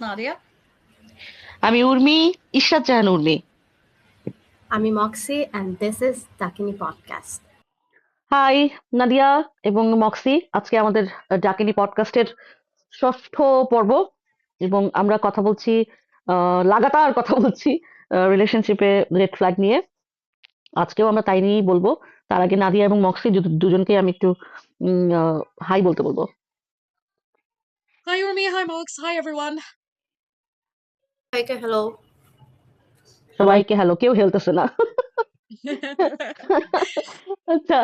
Nadia. আমি উর্মি, ইশরাত জাহান উর্মি। আমি Moxy and this is Dakini Podcast. Hi Nadia এবং মক্সি, আজকে আমাদের ডাকিনী পডকাস্টের ষষ্ঠ পর্ব এবং আমরা কথা বলছি, লাগাতার কথা বলছি রিলেশনশিপে রেড ফ্ল্যাগ নিয়ে। আজকেও আমরা তাই নিয়েই বলবো। তার আগে নাদিয়া এবং মক্সি দুজনকে আমি একটু হাই বলতে বলবো। Hi Urmi, hi Mox, hi everyone. Hello. সবাইকে হ্যালো, কেউ হেলতেছে না। আচ্ছা,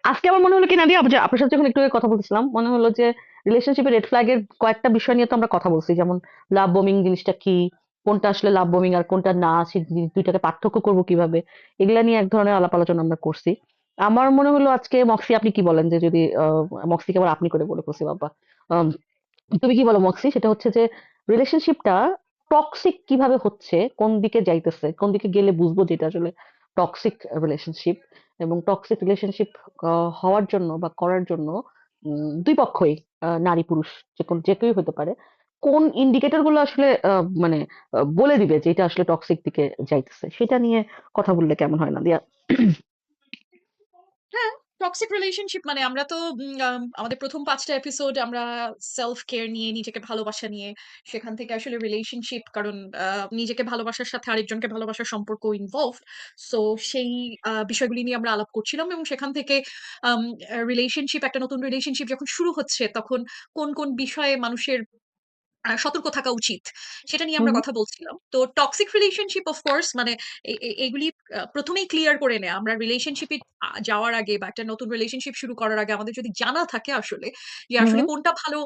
আজকে আমার মনে হলো কি নাদিয়া, আপনার সাথে যখন একটু আগে কথা বলতেছিলাম মনে হলো যে রিলেশনশিপে রেড ফ্ল্যাগের কয়েকটা বিষয় নিয়ে তো আমরা কথা বলছি, যেমন লাভ বোমিং জিনিসটা কি, কোনটা আসলে লাভ বোমিং আর কোনটা না, সেই দুইটাকে পার্থক্য করবো কিভাবে, এগুলা নিয়ে এক ধরনের আলাপ আলোচনা আমরা করছি। আমার মনে হলো আজকে মক্সি আপনি কি বলেন, যে যদি মক্সিকে আবার আপনি করে বলে বসি বাবা, আম, তুমি কি বলো মক্সি, সেটা হচ্ছে যে রিলেশনশিপটা টক্সিক কিভাবে হচ্ছে, কোন দিকে যাইতেছে, কোন দিকে গেলে বুঝবো যেটা আসলে টক্সিক রিলেশনশিপ। এবং টক্সিক রিলেশনশিপ হওয়ার জন্য বা করার জন্য দুই পক্ষই, নারী পুরুষ যে কেউই হতে পারে, কোন ইন্ডিকেটর গুলো আসলে মানে বলে দিবে যে এটা আসলে টক্সিক দিকে যাইতেছে, সেটা নিয়ে কথা বললে কেমন হয় না দিয়া? হ্যাঁ, টক্সিক রিলেশনশিপ মানে আমরা তো আমাদের প্রথম 5টা এপিসোড আমরা সেলফ কেয়ার নিয়ে, নিজেকে ভালোবাসা নিয়ে, সেখান থেকে আসলে রিলেশনশিপ, কারণ নিজেকে ভালোবাসার সাথে আরেকজনকে ভালোবাসার সম্পর্ক ইনভলভ। সো সেই বিষয়গুলি নিয়ে আমরা আলাপ করছিলাম এবং সেখান থেকে রিলেশনশিপ, একটা নতুন রিলেশনশিপ যখন শুরু হচ্ছে তখন কোন কোন বিষয়ে মানুষের সতর্ক থাকা উচিত সেটা নিয়ে হুম আমরা হুম কথা বলছিলাম। তো টক্সিক রিলেশনশিপ অফ কোর্স মানে এগুলি প্রথমেই ক্লিয়ার করে নেয়। আমরা রিলেশনশিপে যাওয়ার আগে বা একটা নতুন রিলেশনশিপ শুরু করার আগে আমাদের যদি জানা থাকে আসলে যে হুম আসলে হুম কোনটা ভালো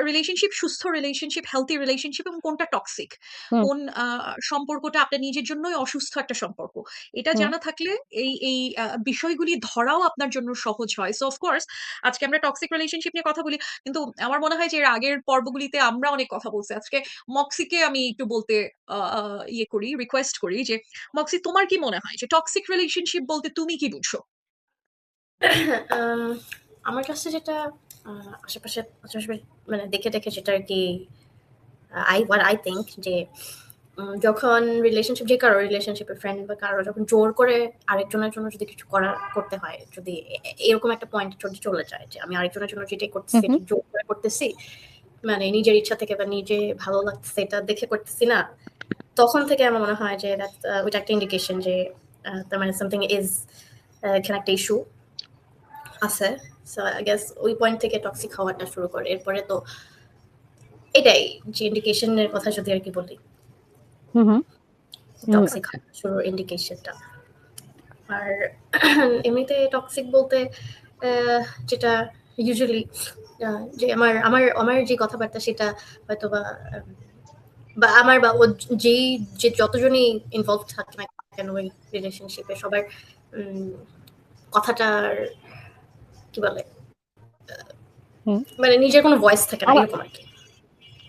রিলেশনশিপ, সুস্থ রিলেশনশিপ, হেলথি রিলেশনশিপ, এবং কোনটা টক্সিক, হুম কোন সম্পর্কটা আপনার নিজের জন্যই অসুস্থ একটা সম্পর্ক, এটা হুম জানা থাকলে এই বিষয়গুলি ধরাও আপনার জন্য সহজ হয়। সো অফকোর্স আজকে আমরা টক্সিক রিলেশনশিপ নিয়ে কথা বলি, কিন্তু আমার মনে হয় যে এর আগের পর্বগুলিতে আমরা অনেক কথা বলছি। আজকে মক্সিকে আমি একটু বলতে ইয়ে করি, রিকোয়েস্ট করি যে মক্সি, তোমার কি মনে হয় যে টক্সিক রিলেশনশিপ বলতে তুমি কি বুঝো? Um, আমার কাছে যেটা আশেপাশে আশেপাশে মানে দেখে দেখে যেটা আর কি আই থিঙ্ক যে যখন রিলেশনশিপ, যে কারো রিলেশনশিপে ফ্রেন্ড বা কারো যখন জোর করে আরেকজনের জন্য যদি কিছু করতে হয়, যদি এরকম একটা পয়েন্ট যদি চলে যায় যে আমি আরেকজনের জন্য যেটাই করতেছি হুম এটা জোর করে করতেছি, মানে নিজের ইচ্ছা থেকে বা নিজে ভালো লাগতেছে এটা দেখে করতেছি না, তখন থেকে আমার মনে হয় যে ওইটা একটা ইন্ডিকেশন যে তার মানে সামথিং ইজ এখানে একটা ইস্যু আছে। সো আই গেস ওই পয়েন্ট থেকে টক্সিক হওয়াটা শুরু করে। এরপরে তো এটাই যে ইন্ডিকেশনের কথা যদি আর কি বলি, হুম হুম হুম টক্সিক শুরুর ইন্ডিকেশনটা। আর এমনিতে টক্সিক বলতে আহ, যেটা ইউজুয়ালি যে আমার আমার আমার যে কথাবার্তা সেটা হয়তো বা বা আমার বা ও যেই যে যতজনই ইনভলভ থাকে না কেন ওই রিলেশনশিপে সবার উম, কথাটার কি বলে হুম। মানে নিজের কোনো ভয়েস থাকে না আমার এরকম আর কি।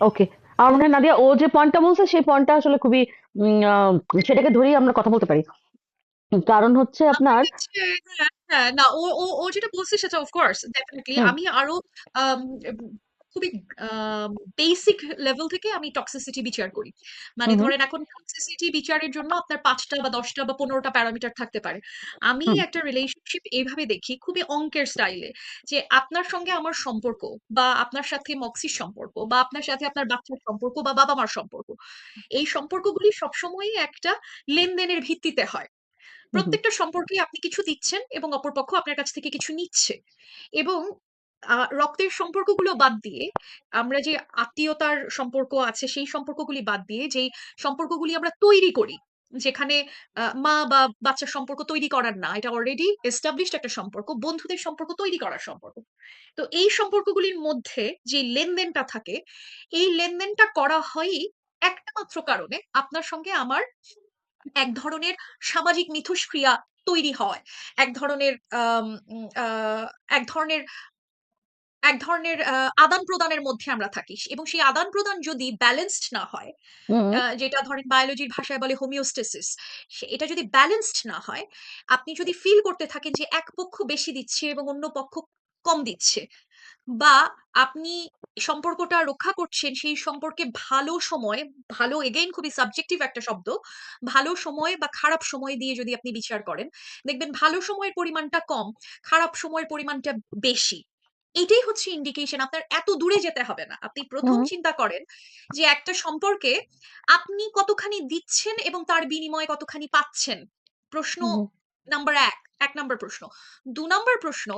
ওকে, আমার মনে হয় নাদিয়া ও যে পয়েন্টটা বলছে সেই পয়েন্টটা আসলে খুবই সেটাকে ধরেই আমরা কথা বলতে পারি। কারণ হচ্ছে আমার আপনার কাছে হ্যাঁ, হ্যাঁ, না ও ও ও যেটা বলছে সেটা অফ কোর্স ডেফিনেটলি হুম আমি আরো আম, খুবই বেসিক লেভেল থেকে আমি টক্সিসিটি বিচার করি। মানে হুম হুম ধরেন এখন টক্সিসিটি বিচারের জন্য আপনার 5টা বা 10টা বা 15টা প্যারামিটার থাকতে পারে। আমি হুম একটা রিলেশনশিপ এইভাবে দেখি খুবই অঙ্কের স্টাইলে, যে আপনার সঙ্গে আমার সম্পর্ক, বা আপনার সাথে মক্সির সম্পর্ক, বা আপনার সাথে আপনার বাচ্চার সম্পর্ক, বা বাবা মার সম্পর্ক, এই সম্পর্কগুলি সবসময়ই একটা লেনদেনের ভিত্তিতে হয়। হুম হুম প্রত্যেকটা সম্পর্কে আপনি কিছু দিচ্ছেন এবং অপরপক্ষ আপনার কাছ থেকে কিছু নিচ্ছে। এবং রক্তের সম্পর্কগুলো বাদ দিয়ে, আমরা যে আত্মীয়তার সম্পর্ক আছে সেই সম্পর্কগুলি বাদ দিয়ে যেই সম্পর্কগুলি আমরা তৈরি করি, যেখানে মা বা বাচ্চার সম্পর্ক তৈরি করার না, এটা অলরেডি এস্টাবলিশড একটা সম্পর্ক, বন্ধুদের সম্পর্ক তৈরি করার সম্পর্ক। তো এই সম্পর্কগুলির মধ্যে যে লেনদেনটা থাকে, এই লেনদেনটা করা হয়ই একটা মাত্র কারণে, আপনার সঙ্গে আমার এক ধরনের সামাজিক মিথস্ক্রিয়া তৈরি হয়, এক ধরনের এক ধরনের এক ধরনের আদান প্রদানের মধ্যে আমরা থাকি, এবং সেই আদান প্রদান যদি ব্যালেন্সড না হয়, হুম যেটা ধরেন বায়োলজির ভাষায় বলে হোমিওস্টেসিস, এটা যদি ব্যালেন্সড না হয়, আপনি যদি ফিল করতে থাকেন যে এক পক্ষ বেশি দিচ্ছে এবং অন্য পক্ষ কম দিচ্ছে, বা আপনি সম্পর্কটা রক্ষা করছেন সেই সম্পর্কে ভালো সময়, ভালো এগেইন খুবই সাবজেক্টিভ একটা শব্দ, ভালো সময় বা খারাপ সময় দিয়ে যদি আপনি বিচার করেন, দেখবেন ভালো সময়ের পরিমাণটা কম, খারাপ সময়ের পরিমাণটা বেশি। এটাই হচ্ছে ইন্ডিকেশন। আপনার এত দূরে যেতে হবে না, আপনি প্রথম হুম চিন্তা করেন যে একটা সম্পর্কে আপনি কতখানি দিচ্ছেন এবং তার বিনিময়ে কতখানি পাচ্ছেন। প্রশ্ন হুম নাম্বার এক, 1 নম্বর প্রশ্ন। 2 নম্বর প্রশ্ন,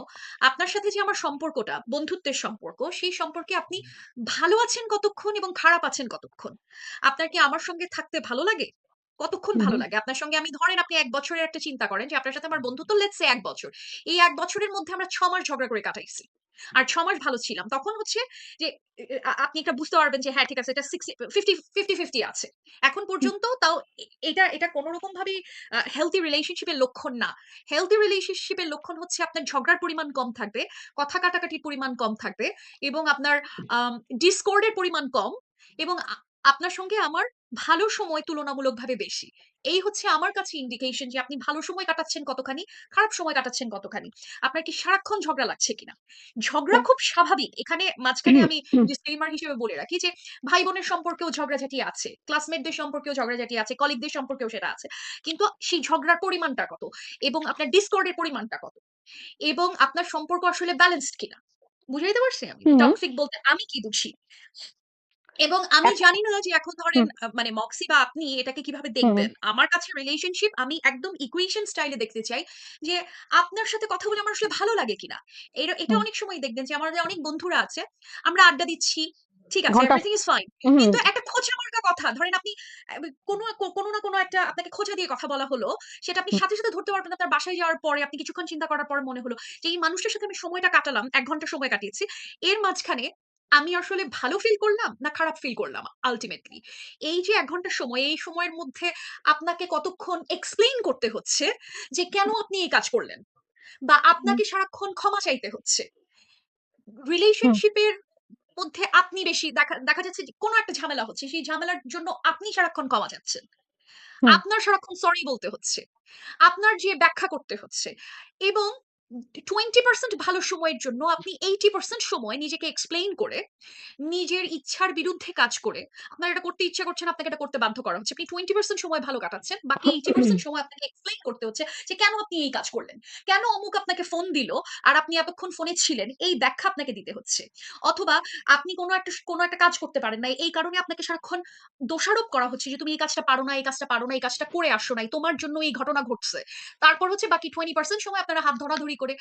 আপনার সাথে যে আমার সম্পর্কটা বন্ধুত্বের সম্পর্ক, সেই সম্পর্কে আপনি ভালো আছেন কতক্ষণ এবং খারাপ আছেন কতক্ষণ। আপনার কি আমার সঙ্গে থাকতে ভালো লাগে? কতক্ষণ হুম ভালো লাগে আপনার সঙ্গে? আমি ধরেন আপনি 1 বছরের একটা চিন্তা করেন যে আপনার সাথে আমার বন্ধুত্ব, লেটস সে 1 বছর। এই 1 বছরের মধ্যে আমরা 6 মাস ঝগড়া করে কাটাইছি, আর 6 মাস ভালো ছিলাম। তখন হচ্ছে যে আপনি একটা বুঝতে পারবেন যে হ্যাঁ ঠিক আছে, এটা 50-50 আছে এখন পর্যন্ত। তাও এটা এটা কোনো রকম ভাবে হেলথি রিলেশনশিপের লক্ষণ না। হেলথি রিলেশনশিপের লক্ষণ হচ্ছে আপনার ঝগড়ার পরিমাণ কম থাকবে, কথা কাটাকাটির পরিমাণ কম থাকবে, এবং আপনার ডিসকর্ডের পরিমাণ কম, এবং আপনার সঙ্গে আমার ভালো সময় তুলনামূলকভাবে বেশি। এই হচ্ছে আমার কাছে ইন্ডিকেশন যে আপনি ভালো সময় কাটাচ্ছেন কতখানি, খারাপ সময় কাটাচ্ছেন কতখানি, আপনার কি সারাক্ষণ ঝগড়া লাগছে কিনা। ঝগড়া খুব স্বাভাবিক। এখানে মাঝখানে আমি ডিসক্লেইমার হিসেবে বলে রাখি যে ভাই বোনের সম্পর্কেও ঝগড়াঝাটি আছে, ক্লাসমেটদের সম্পর্কেও ঝগড়াঝাটি আছে, কলিগদের সম্পর্কেও সেটা আছে। কিন্তু সেই ঝগড়ার পরিমাণটা কত, এবং আপনার ডিসকর্ডের পরিমাণটা কত, এবং আপনার সম্পর্ক আসলে ব্যালেন্সড কিনা। বুঝাইতে পারছি আমি হুম টক্সিক বলতে আমি কি বুঝি? এবং আমি এক- জানি না যে এখন ধরেন হুম মানে মক্সি বা আপনি এটাকে কিভাবে হুম দেখবেন। আমার কাছে রিলেশনশিপ আমি একদম ইকুয়েশন স্টাইলে দেখতে চাই, যে আপনার সাথে কথা বলে আমার আসলে ভালো লাগে কিনা। এটা হুম অনেক সময় দেখবেন যে আমাদের অনেক বন্ধুরা আছে, আমরা আড্ডা দিচ্ছি, ঠিক আছে, ঘন্টা এভরিথিং ইজ ফাইন, হুম কিন্তু একটা খোঁচা মার্কা কথা ধরেন আপনি কোনো কোনো না কোনো একটা আপনাকে খোঁচা দিয়ে কথা বলা হলো, সেটা আপনি হুম সাথে সাথে ধরতে পারবেন না। তার বাসায় যাওয়ার পরে আপনি কিছুক্ষণ চিন্তা করার পর মনে হলো যে এই মানুষটার সাথে আমি সময়টা কাটালাম, 1 ঘন্টা সময় কাটিয়েছি, এর মাঝখানে আমি আসলে ভালো ফিল করলাম না খারাপ ফিল করলাম আলটিমেটলি। এই যে 1 ঘন্টা সময়, এই সময়ের মধ্যে আপনাকে কতক্ষণ এক্সপ্লেইন করতে হচ্ছে যে কেন আপনি এই কাজ করলেন, বা হুম আপনাকে সারাক্ষণ ক্ষমা চাইতে হচ্ছে। হুম রিলেশনশিপের মধ্যে আপনি বেশি দেখা দেখা যাচ্ছে যে কোনো একটা ঝামেলা হচ্ছে, সেই ঝামেলার জন্য আপনি সারাক্ষণ ক্ষমা চাচ্ছেন, হুম আপনার সারাক্ষণ সরি বলতে হচ্ছে, আপনার যে ব্যাখ্যা করতে হচ্ছে, এবং 20% ভালো সময়ের জন্য আপনি 80% সময় নিজেকে এক্সপ্লেইন করে, নিজের ইচ্ছার বিরুদ্ধে কাজ করে, আপনার এটা করতে ইচ্ছা করছে না, আপনাকে এটা করতে বাধ্য করা হচ্ছে, আপনি 20% সময় ভালো কাটাচ্ছেন, বাকি 80% সময় আপনাকে এক্সপ্লেইন করতে হচ্ছে যে কেন আপনি এই কাজ করলেন, কেন অমুক আপনাকে ফোন দিল আর আপনি এতক্ষণ ফোনে ছিলেন, এই ব্যাখ্যা আপনাকে দিতে হচ্ছে। অথবা আপনি কোনো একটা কাজ করতে পারেন না, এই কারণে আপনাকে সারাক্ষণ দোষারোপ করা হচ্ছে যে তুমি এই কাজটা পারো না, এই কাজটা পারো না, এই কাজটা করে আসো নাই, তোমার জন্য এই ঘটনা ঘটছে। তারপর হচ্ছে বাকি 20% সময় আপনারা হাত ধরাধরি করে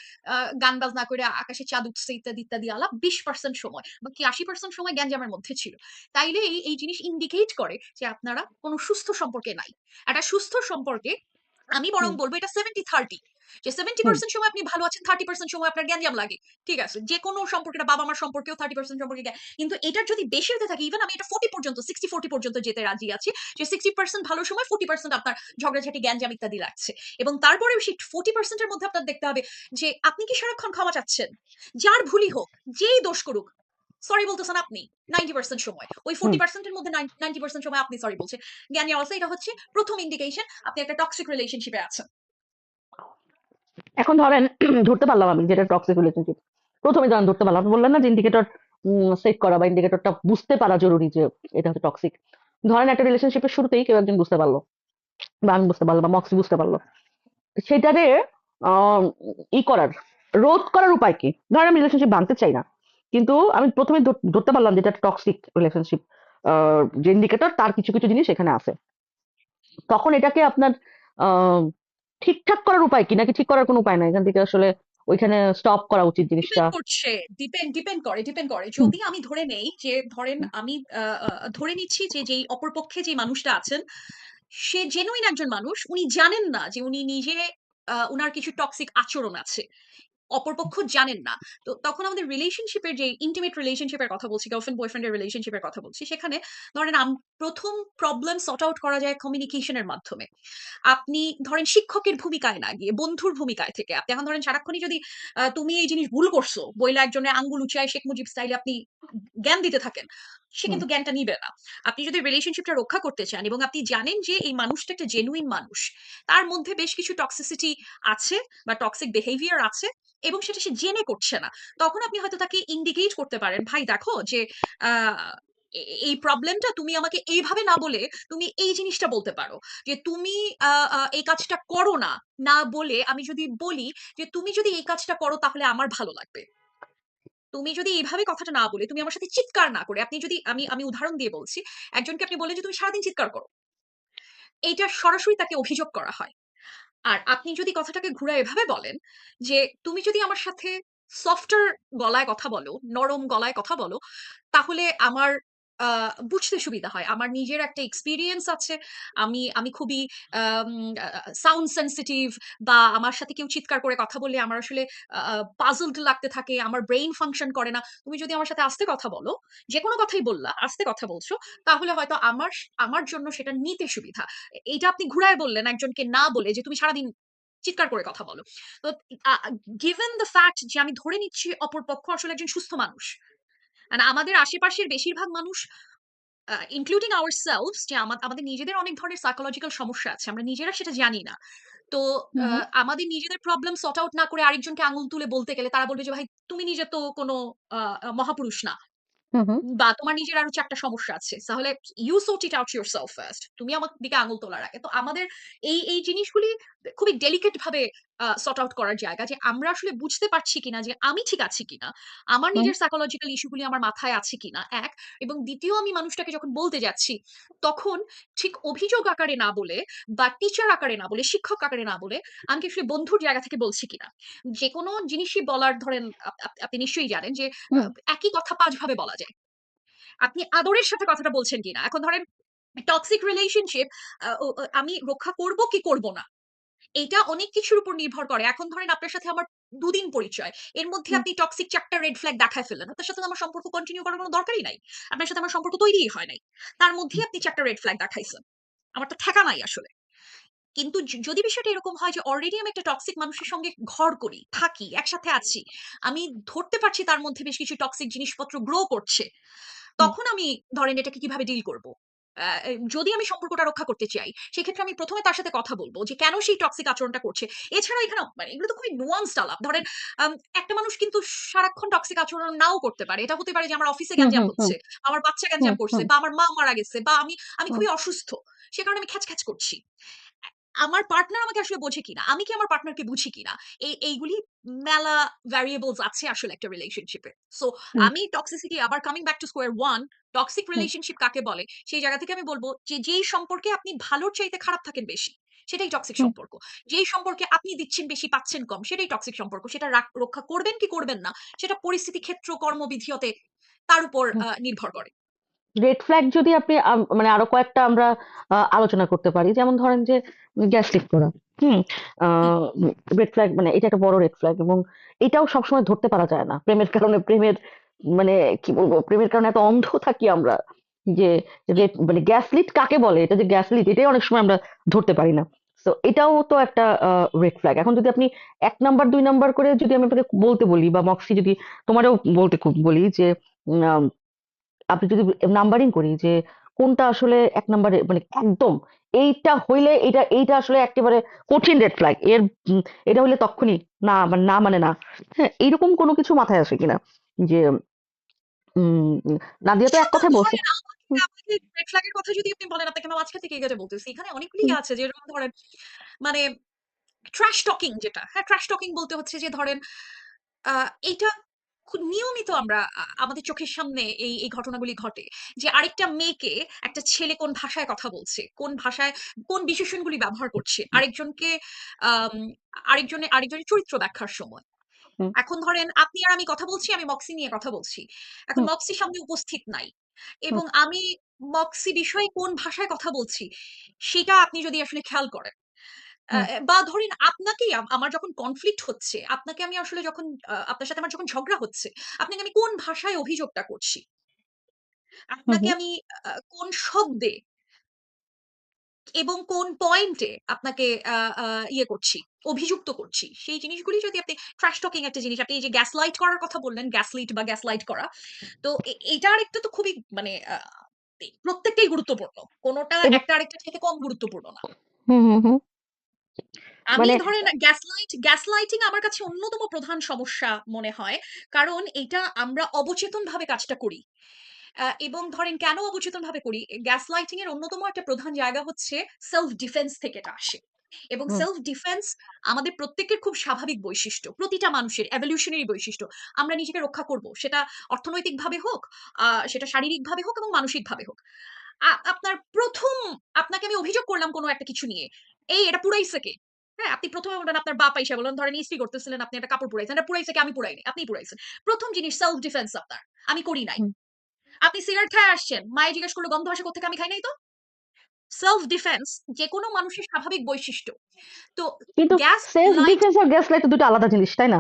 গান বাজনা করে আকাশে চাঁদ উঠছে ইত্যাদি ইত্যাদি আলাপ, 20% সময় বাকি 80% সময় গ্যাঞ্জামের মধ্যে ছিল। তাইলে এই জিনিস ইন্ডিকেট করে যে আপনারা কোনো সুস্থ সম্পর্কে নাই। একটা সুস্থ সম্পর্কে আমি বরং হুম বলবো এটা 70-30, যে সেভেন্টি হুম পার্সেন্ট সময় আপনি ভালো আছেন, 30% সময় আপনার গ্যাঞ্জাম লাগে। ঠিক আছে, যে কোনো সম্পর্কে, বাবা মার সম্পর্কেও 30% সম্পর্কে কিন্তু এটার যদি বেশি হতে থাকে, ইভেন আমি এটা 40 পর্যন্ত, 60-40 পর্যন্ত যেতে রাজি আছি, যে 60% ভালো সময়, 40% আপনার ঝগড়াঝাটি গ্যাঞ্জাম ইত্যাদি লাগছে। এবং তারপরে সেই 40%-এর মধ্যে আপনার দেখতে হবে যে আপনি কি সারাক্ষণ ক্ষমা চাচ্ছেন, যার ভুলই হোক, যেই দোষ করুক সরি বলতেছেন আপনি 90% সময়, ওই হুম 40%-এর মধ্যে 90% সময় আপনি সরি বলছেন। জ্ঞানী অবস্থা, এটা হচ্ছে প্রথম ইন্ডিকেশন আপনি একটা টক্সিক রিলেশনশিপে আছেন। এখন ধরেন ধরতে পারলাম আমি যেটা টক্সিক রিলেশনশিপ। প্রথমে যখন ধরতে পারলাম, আপনি বললেন না যে ইন্ডিকেটর সেট করা বা ইন্ডিকেটরটা বুঝতে পারা জরুরি যে এটা হচ্ছে টক্সিক। ধরেন একটা রিলেশনশিপের শুরুতেই কেউ একজন বুঝতে পারলো, বা আমি বুঝতে পারলাম, বা মক্সি বুঝতে পারলো, সেটারে আহ, করার, রোধ করার উপায় কি? ধরেন আমি রিলেশনশিপ ভাঙতে চাই না, কিন্তু আমি প্রথমে ধরতে পারলাম যে এটা টক্সিক রিলেশনশিপ, যে ইন্ডিকেটর তার কিছু কিছু জিনিস এখানে আছে। তখন এটাকে আপনার আহ ঠিকঠাক করার উপায় কি, নাকি ঠিক করার কোনো উপায় নাই, এখান থেকে আসলে ওইখানে স্টপ করা উচিত জিনিসটা? ডিপেন্ড করছে, ডিপেন্ড করে হুম যদি আমি ধরে নেই যে ধরেন আমি ধরে নিচ্ছি যে যেই অপরপক্ষে যে মানুষটা আছেন সে জেনুইন একজন মানুষ, উনি জানেন না যে উনি নিজে উনার কিছু টক্সিক আচরণ আছে, অপরপক্ষ জানেন না। তো তখন আমাদের রিলেশনশিপের যে ইন্টিমেট রিলেশনশিপের কথা বলছি, গার্লফ্রেন্ড বয়ফ্রেন্ডের রিলেশনশিপের কথা বলছি, সেখানে ধরেন প্রথম প্রবলেম সর্ট আউট করা যায় কমিউনিকেশনের মাধ্যমে। আপনি ধরেন শিক্ষকের ভূমিকায় না গিয়ে বন্ধুর ভূমিকায় থেকে, আপনি এখন ধরেন সারাক্ষণই যদি তুমি এই জিনিস ভুল করছো বইলা একজনের আঙ্গুল উঁচায় শেখ মুজিব স্টাইলে আপনি জ্ঞান দিতে থাকেন, সে হুম, কিন্তু জ্ঞানটা নিবে না। আপনি যদি রিলেশনশিপটা রক্ষা করতে চান এবং আপনি জানেন যে এই মানুষটা একটা জেনুইন মানুষ, তার মধ্যে বেশ কিছু টক্সিসিটি আছে বা টক্সিক বিহেভিয়ার আছে এবং সেটা সে জেনে করছে না, তখন আপনি হয়তো তাকে ইন্ডিকেট করতে পারেন, ভাই দেখো যে আহ, এই প্রবলেমটা তুমি আমাকে এইভাবে না বলে তুমি এই জিনিসটা বলতে পারো, যে তুমি এই কাজটা করো না, না বলে আমি যদি বলি যে তুমি যদি এই কাজটা করো তাহলে আমার ভালো লাগবে, তুমি যদি এইভাবে কথাটা না বলে তুমি আমার সাথে চিৎকার না করে, আপনি যদি, আমি আমি উদাহরণ দিয়ে বলছি, একজনকে আপনি বলেন যে তুমি সারাদিন চিৎকার করো, এইটা সরাসরি তাকে অভিযোগ করা হয়। আর আপনি যদি কথাটাকে ঘুরে এভাবে বলেন যে তুমি যদি আমার সাথে সফটার গলায় কথা বলো, নরম গলায় কথা বলো, তাহলে আমার বুঝতে সুবিধা হয়, আমার নিজের একটা এক্সপিরিয়েন্স আছে, আমি আমি খুবই সাউন্ড সেন্সিটিভ, বা আমার সাথে কেউ চিৎকার করে কথা বললে আমার আসলে পাজলড লাগতে থাকে, আমার ব্রেইন ফাংশন করে না, তুমি যদি আমার সাথে আস্তে কথা বলো, যে কোনো কথাই বললা আস্তে কথা বলছো, তাহলে হয়তো আমার আমার জন্য সেটা নিতে সুবিধা। এইটা আপনি ঘুরায় বললেন একজনকে, না বলে যে তুমি সারাদিন চিৎকার করে কথা বলো। তো গিভেন দ্য ফ্যাক্ট যে আমি ধরে নিচ্ছি অপরপক্ষ আসলে একজন সুস্থ মানুষ, আর আমাদের আশেপাশের বেশিরভাগ মানুষ, ইনক্লুডিং আওয়ার সেলভস, যে আমাদের নিজেদের অনেক ধরনের সাইকোলজিক্যাল সমস্যা আছে, আমরা নিজেরা সেটা জানি না। তো হুম, হুম, আমাদের নিজেদের প্রবলেম সর্ট আউট না করে আরেকজনকে আঙুল তুলে বলতে গেলে তারা বলবে যে ভাই তুমি নিজে তো কোনো মহাপুরুষ না, হুম, হুম, বা তোমার নিজের আরো চারটা সমস্যা আছে, তাহলে you sort it out yourself first, তুমি আমার দিকে আঙুল তোলার আগে। তো আমাদের এই এই জিনিসগুলি খুবই ডেলিকেট ভাবে সর্ট আউট করার জায়গা, যে আমরা আসলে বুঝতে পারছি কিনা যে আমি ঠিক আছি কিনা, আমার হুম, নিজের সাইকোলজিক্যাল ইস্যুগুলি আমার মাথায় আছে কিনা, এক। এবং দ্বিতীয়, আমি মানুষটাকে যখন বলতে যাচ্ছি, তখন ঠিক অভিযোগ আকারে না বলে, বা টিচার আকারে না বলে, শিক্ষক আকারে না বলে, আমি কি আসলে বন্ধুর জায়গা থেকে বলছি কিনা। যে কোনো জিনিসই বলার, ধরেন আপনি নিশ্চয়ই জানেন যে হুম, একই কথা পাঁচ ভাবে বলা যায়, আপনি আদরের সাথে কথাটা বলছেন কিনা। এখন ধরেন টক্সিক রিলেশনশিপ আমি রক্ষা করব কি করব না, এটা অনেক কিছুর উপর নির্ভর করে। এখন ধরেন আপনার সাথে আমার দুদিন পরিচয়, এর মধ্যে হুম, আপনি টক্সিক চারটা রেড ফ্ল্যাগ দেখায় ফেললেন, আপনার সাথে তো আমার সম্পর্ক কন্টিনিউ করার কোনো দরকারই নাই, আপনার সাথে আমার সম্পর্ক তৈরিই হয় নাই, তার মধ্যেই আপনি চারটা রেড ফ্ল্যাগ দেখাইছেন, আমার তো ঠেকা নাই আসলে। কিন্তু যদি বিষয়টা এরকম হয় যে অলরেডি আমি একটা টক্সিক মানুষের সঙ্গে ঘর করি, থাকি, একসাথে আছি, আমি ধরতে পারছি তার মধ্যে বেশ কিছু টক্সিক জিনিসপত্র গ্রো করছে, হুম, তখন আমি, ধরেন এটাকে কিভাবে ডিল করব, যদি আমি সম্পর্কটা রক্ষা করতে চাই, সেক্ষেত্রে আমি প্রথমে তার সাথে কথা বলবো যে কেন সেই টক্সিক আচরণটা করছে। এছাড়া এখানে মানে এগুলো তো খুবই নুয়ান্সড আলাপ, ধরেন একটা মানুষ কিন্তু সারাক্ষণ টক্সিক আচরণ নাও করতে পারে, এটা হতে পারে যে আমার অফিসে হুম, গ্যাঞ্জাম হুম, হচ্ছে, আমার বাচ্চা হুম, গ্যাঞ্জাম করছে, হুম, বা আমার মা মারা গেছে, বা আমি আমি হুম, খুবই অসুস্থ, সে কারণে আমি খ্যাচ খ্যাচ করছি। আমার পার্টনার আমাকে আসলে বোঝে কিনা, আমি কি আমার পার্টনারকে বুঝি কিনা, এইগুলি মেলা ভ্যারিয়েবলস আছে আসলে একটা রিলেশনশিপে। সো হুম, আমি টক্সিসিটি, আবার coming back to square one, toxic hmm, relationship কাকে বলে, সেই জায়গা থেকে আমি বলবো যে যেই সম্পর্কে আপনি ভালোর চাইতে খারাপ থাকেন বেশি, সেটাই টক্সিক হুম, সম্পর্ক। যেই সম্পর্কে আপনি দিচ্ছেন বেশি পাচ্ছেন কম, সেটাই টক্সিক সম্পর্ক। সেটা রক্ষা করবেন কি করবেন না, সেটা পরিস্থিতি, ক্ষেত্র, কর্মবিধিয়তে তার উপর হুম। নির্ভর করে। রেড ফ্ল্যাগ যদি আপনি মানে আরো কয়েকটা আমরা আলোচনা করতে পারি, যেমন ধরেন যে গ্যাস লিক করা। হুম। হুম, রেড ফ্ল্যাগ মানে এটা একটা বড় রেড ফ্ল্যাগ, এবং এটাও সবসময় ধরতে পারা যায় না প্রেমের কারণে। প্রেমের মানে কি বলবো, প্রেমের কারণে এত অন্ধ থাকি আমরা যে হুম, রেড মানে গ্যাস লিড কাকে বলে, এটা যে গ্যাস লিড এটাই অনেক সময় আমরা ধরতে পারি না। তো এটাও তো একটা রেড ফ্ল্যাগ। এখন যদি আপনি 1 নাম্বার 2 নাম্বার করে যদি আমি আপনাকে বলতে বলি, বা মক্সি যদি তোমারও বলতে খুব বলি যে আপনি যদি নাম্বারিং করি যে কোনটা আসলে 1 নাম্বারে মানে একদম এইটা হইলে এটা এইটা আসলে একেবারে কঠিন রেড ফ্ল্যাগ এর, উম, এটা হইলে তখনই না মানে না মানে না। হ্যাঁ, এইরকম কোনো কিছু মাথায় আসে কিনা যে উম নাদিয়া তো এক শুধু কথায় বলছে। ধরেন আমাকে হুম, আমাকে রেড ফ্ল্যাগ এর কথা যদি আপনি বলেন, আপনাকে আমি মাঝখান থেকে এগিয়ে বলতেছি, এখানে অনেকগুলি হুম, আছে, যেরকম ধরেন মানে ট্র্যাশ টকিং, যেটা, হ্যাঁ, ট্র্যাশ টকিং বলতে হচ্ছে যে ধরেন এইটা খুব নিয়মিত আমরা আমাদের চোখের সামনে এই এই ঘটনাগুলি ঘটে, যে আরেকটা মেয়েকে একটা ছেলে কোন ভাষায় কথা বলছে, কোন ভাষায়, কোন বিশেষণগুলি ব্যবহার করছে আরেকজনকে, আম, আরেকজনের চরিত্র ব্যাখ্যার সময়। হুম, এখন ধরেন আপনি আর আমি কথা বলছি, আমি মক্সি নিয়ে কথা বলছি, এখন হুম, মক্সি সামনে উপস্থিত নাই, হুম, এবং আমি মক্সি বিষয়ে কোন ভাষায় কথা বলছি সেটা আপনি যদি আসলে খেয়াল করেন, হুম, বা ধরেন আপনাকেই আমার যখন কনফ্লিক্ট হচ্ছে, আপনাকে আমি আসলে যখন আপনার সাথে আমার যখন ঝগড়া হচ্ছে, আপনাকে আমি কোন ভাষায় অভিযোগটা করছি, হুম, আপনাকে হুম, আমি কোন শব্দে এবং কোন পয়েন্টে আপনাকে ইয়ে করছি, অভিযুক্ত করছি, সেই জিনিসগুলি যদি আপনি ট্র্যাশ টকিং একটা জিনিস, আপনি এই যে গ্যাস লাইট করার কথা বললেন, গ্যাসলিট বা গ্যাস লাইট করা, তো এটার একটা তো খুবই মানে প্রত্যেকটাই গুরুত্বপূর্ণ, কোনোটা এবং একটা আরেকটা থেকে কম গুরুত্বপূর্ণ না। হুম হুম হুম আমি মানে ধরেন গ্যাস লাইটিং আমার কাছে অন্যতম প্রধান সমস্যা মনে হয়, কারণ এটা আমরা অবচেতন ভাবে কাজটা করি। এবং ধরেন কেন অবচেতন ভাবে করি, গ্যাস লাইটিং এর অন্যতম একটা প্রধান জায়গা হচ্ছে সেলফ ডিফেন্স থেকে এটা আসে। এবং হুম সেলফ ডিফেন্স আমাদের প্রত্যেকের খুব স্বাভাবিক বৈশিষ্ট্য, প্রতিটা মানুষের এভলিউশনারি বৈশিষ্ট্য। আমরা নিজেকে রক্ষা করব, সেটা অর্থনৈতিক ভাবে হোক, সেটা শারীরিক ভাবে হোক এবং মানসিক ভাবে হোক। আপনার প্রথম, আপনাকে আমি অভিযোগ করলাম কোনো একটা কিছু নিয়ে, এই এটা পুরাইছে কে? হ্যাঁ, আপনি প্রথমে বলবেন আপনার বাপ আইসা বললেন, ধরেন ইস্ত্রি করতেছিলেন, আপনি একটা কাপড় পুরাইছেন, এটা পুরাইছে কে? আমি পুরাইনি, আপনি পুরাইছেন। প্রথম জিনিস সেলফ ডিফেন্স আপনার, আমি করি নাই। হুম। আপনি সিগারেট খেয়ে আসছেন, মায়ে জিজ্ঞেস করলো গন্ধ আসে কোত্থেকে, আমি খাই নাই তো। সেলফ ডিফেন্স যে কোনো মানুষের স্বাভাবিক বৈশিষ্ট্য। তো কিন্তু গ্যাস সেলফ লাইট, ডিফেন্স আর গ্যাস লাইট দুটো আলাদা জিনিস, তাই না?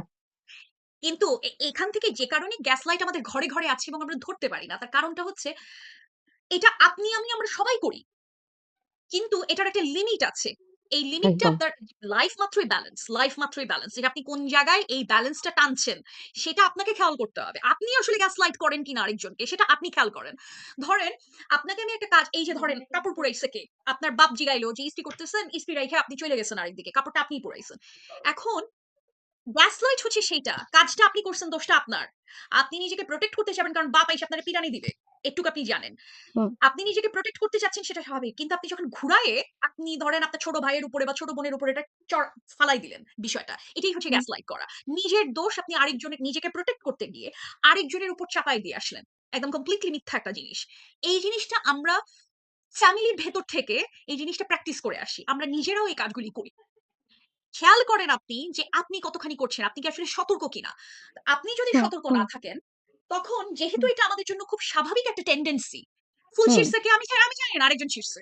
কিন্তু এখান থেকে যে কারণে গ্যাস লাইট আমাদের ঘরে ঘরে আছে এবং আমরা ধরতে পারি না, তার কারণটা হচ্ছে এটা আপনি আমি আমরা সবাই করি, কিন্তু এটার একটা লিমিট আছে। এই লিমিটটা একদম। আপনার, লাইফ মাত্রই ব্যালেন্স, যে আপনি কোন জায়গায় এই ব্যালেন্সটা টানছেন সেটা আপনাকে খেয়াল করতে হবে। আপনি আসলে গ্যাস লাইট করেন কিনা আরেকজনকে সেটা আপনি খেয়াল করেন। ধরেন আপনাকে আমি একটা কাজ, এই যে ধরেন কাপড় পুরাইছে কে, আপনার বাপ জিগাইলো যে ইস্ত্রি করতেছেন, ইস্ত্রি রাইখে আপনি চলে গেছেন আরেকদিকে, কাপড়টা আপনি পুরাইছেন। এখন গ্যাসলাইট হচ্ছে সেইটা, কাজটা আপনি করছেন, দোষটা আপনার। আপনি নিজেকে প্রোটেক্ট করতে চাবেন কারণ বাপ আইসা আপনার পিটানি দিবে, এটুকু আপনি জানেন। হুম আপনি নিজেকে প্রোটেক্ট করতে চাচ্ছেন সেটা স্বাভাবিক, কিন্তু আপনি যখন ঘুরায়ে আপনি ধরেন আপনার ছোট ভাইয়ের উপরে বা ছোট বোনের উপরে এটা ফালাই দিলেন বিষয়টা, এটাই হচ্ছে হুম গ্যাসলাইট করা। নিজের দোষ আপনি আরেকজনের, নিজেকে প্রোটেক্ট করতে গিয়ে আরেকজনের উপর চাপাই দিয়ে আসলেন, একদম কমপ্লিটলি মিথ্যা একটা জিনিস। এই জিনিসটা আমরা ফ্যামিলির ভেতর থেকে এই জিনিসটা প্র্যাকটিস করে আসি, আমরা নিজেরাও এই কাজগুলি করি। খেয়াল করেন আপনি যে আপনি কতখানি করছেন, আপনি কি আসলে সতর্ক কিনা। আপনি যদি হুম সতর্ক হুম না থাকেন, তখন যেহেতু হুম এটা আমাদের জন্য খুব স্বাভাবিক একটা টেন্ডেন্সি, ফুল হুম ছিঁড়ছে কে, আমি জানি না, আরেকজন ছিঁড়ছে।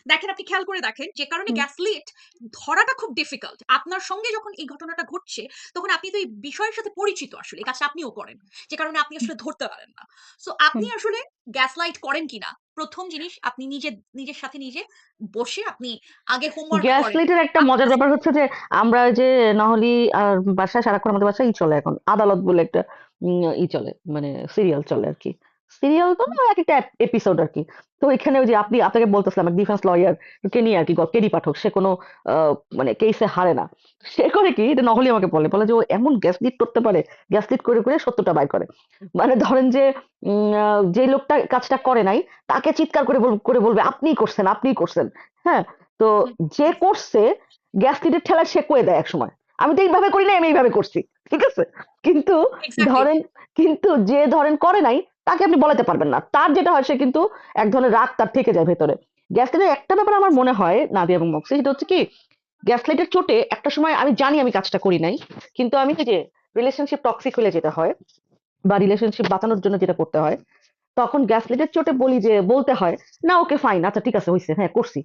দেখেন, আপনি খেয়াল করে দেখেন, যে কারণে হুম গ্যাস লিড ধরাটা খুব ডিফিকাল্ট। আপনার সঙ্গে যখন এই ঘটনাটা ঘটছে, তখন আপনি তো এই বিষয়ের সাথে পরিচিত, আসলে এই কাজটা আপনিও করেন, যে কারণে আপনি আসলে ধরতে পারেন না। সো আপনি হুম। আসলে গ্যাস লাইট করেন কিনা, প্রথম জিনিস আপনি নিজের সাথে নিজে বসে আপনি আগে হোমওয়ার্কটা গ্যাস করেন। লাইটের একটা মজার ব্যাপার হচ্ছে যে আমরা ওই যে নহলি আর বাসায় সারাক্ষণ আমাদের বাসায় চলে এখন আদালত বলে একটা চলে, মানে সিরিয়াল চলে আর কি। সিরিয়াল তো না, এক একটা এপিসোড আর কি। তো এখানে ওই যে আপনাকে বলতেছিলাম এক ডিফেন্স লয়ার কে নিয়ে আর কি, কেডি পাঠক, সে কোনো মানে কেসে হারে না। সে করে কি, এটা নহলি আমাকে বলে বলে যে ও এমন গ্যাস লিড করতে পারে, গ্যাস লিড করে করে সত্যটা বাইর করে। মানে ধরেন যে যে লোকটা কাজটা করে নাই তাকে চিৎকার করে করে বলবে আপনিই করছেন, আপনিই করছেন। হ্যাঁ, তো যে করছে গ্যাস লিডের ঠেলায় সে কয়ে দেয় এক সময়, আমি তো এইভাবে করি না, আমি এইভাবে করছি, ঠিক আছে। কিন্তু এক্স্যাক্টলি। ধরেন, কিন্তু যে ধরেন করে নাই তাকে আপনি বলাতে পারবেন না, তার যেটা হয় সে কিন্তু এক ধরনের রাগ তার থেকে যায় ভেতরে। গ্যাস লাইটের একটা ব্যাপার আমার মনে হয় নাদিয়া এবং মক্সি, সেটা হচ্ছে কি, গ্যাস লাইটের চোটে একটা সময় আমি জানি আমি কাজটা করি নাই, কিন্তু আমি এই যে রিলেশনশিপ টক্সিক হলে যেটা হয় বা রিলেশনশিপ বাঁচানোর জন্য যেটা করতে হয়, তখন গ্যাস লাইটের চোটে বলি যে বলতে হয় না, ওকে ফাইন, আচ্ছা ঠিক আছে, হয়েছে, হ্যাঁ করছি,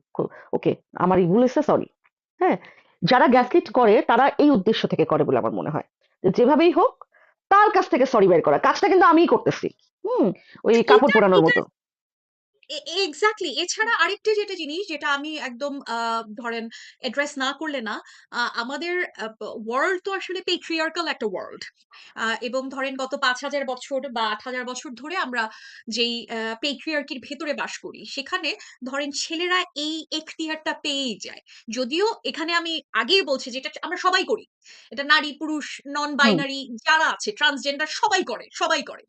ওকে আমারই ভুল হয়েছে, সরি। হ্যাঁ, যারা গ্যাসলিট করে তারা এই উদ্দেশ্য থেকে করে বলে আমার মনে হয়, যে যেভাবেই হোক তার কাছ থেকে সরি বের করা, কাজটা কিন্তু আমিই করতেছি। হুম, ওই কাপড় এটা পোড়ানোর এটা মতো। এক্স্যাক্টলি। এছাড়া আরেকটা যেটা জিনিস যেটা আমি একদম ধরেন অ্যাড্রেস না করলে না, আমাদের ওয়ার্ল্ড তো আসলে পেট্রিয়ার্কাল একটা ওয়ার্ল্ড, এবং ধরেন গত 5,000 বছর বা 8,000 বছর ধরে আমরা যেই পেট্রিয়ার্কির ভেতরে বাস করি, সেখানে ধরেন ছেলেরা এই এখতিয়ারটা পেয়েই যায়। যদিও এখানে আমি আগেই বলছি, যেটা আমরা সবাই করি, এটা নারী পুরুষ নন হুম, বাইনারি যারা আছে, ট্রান্সজেন্ডার সবাই করে, সবাই করে।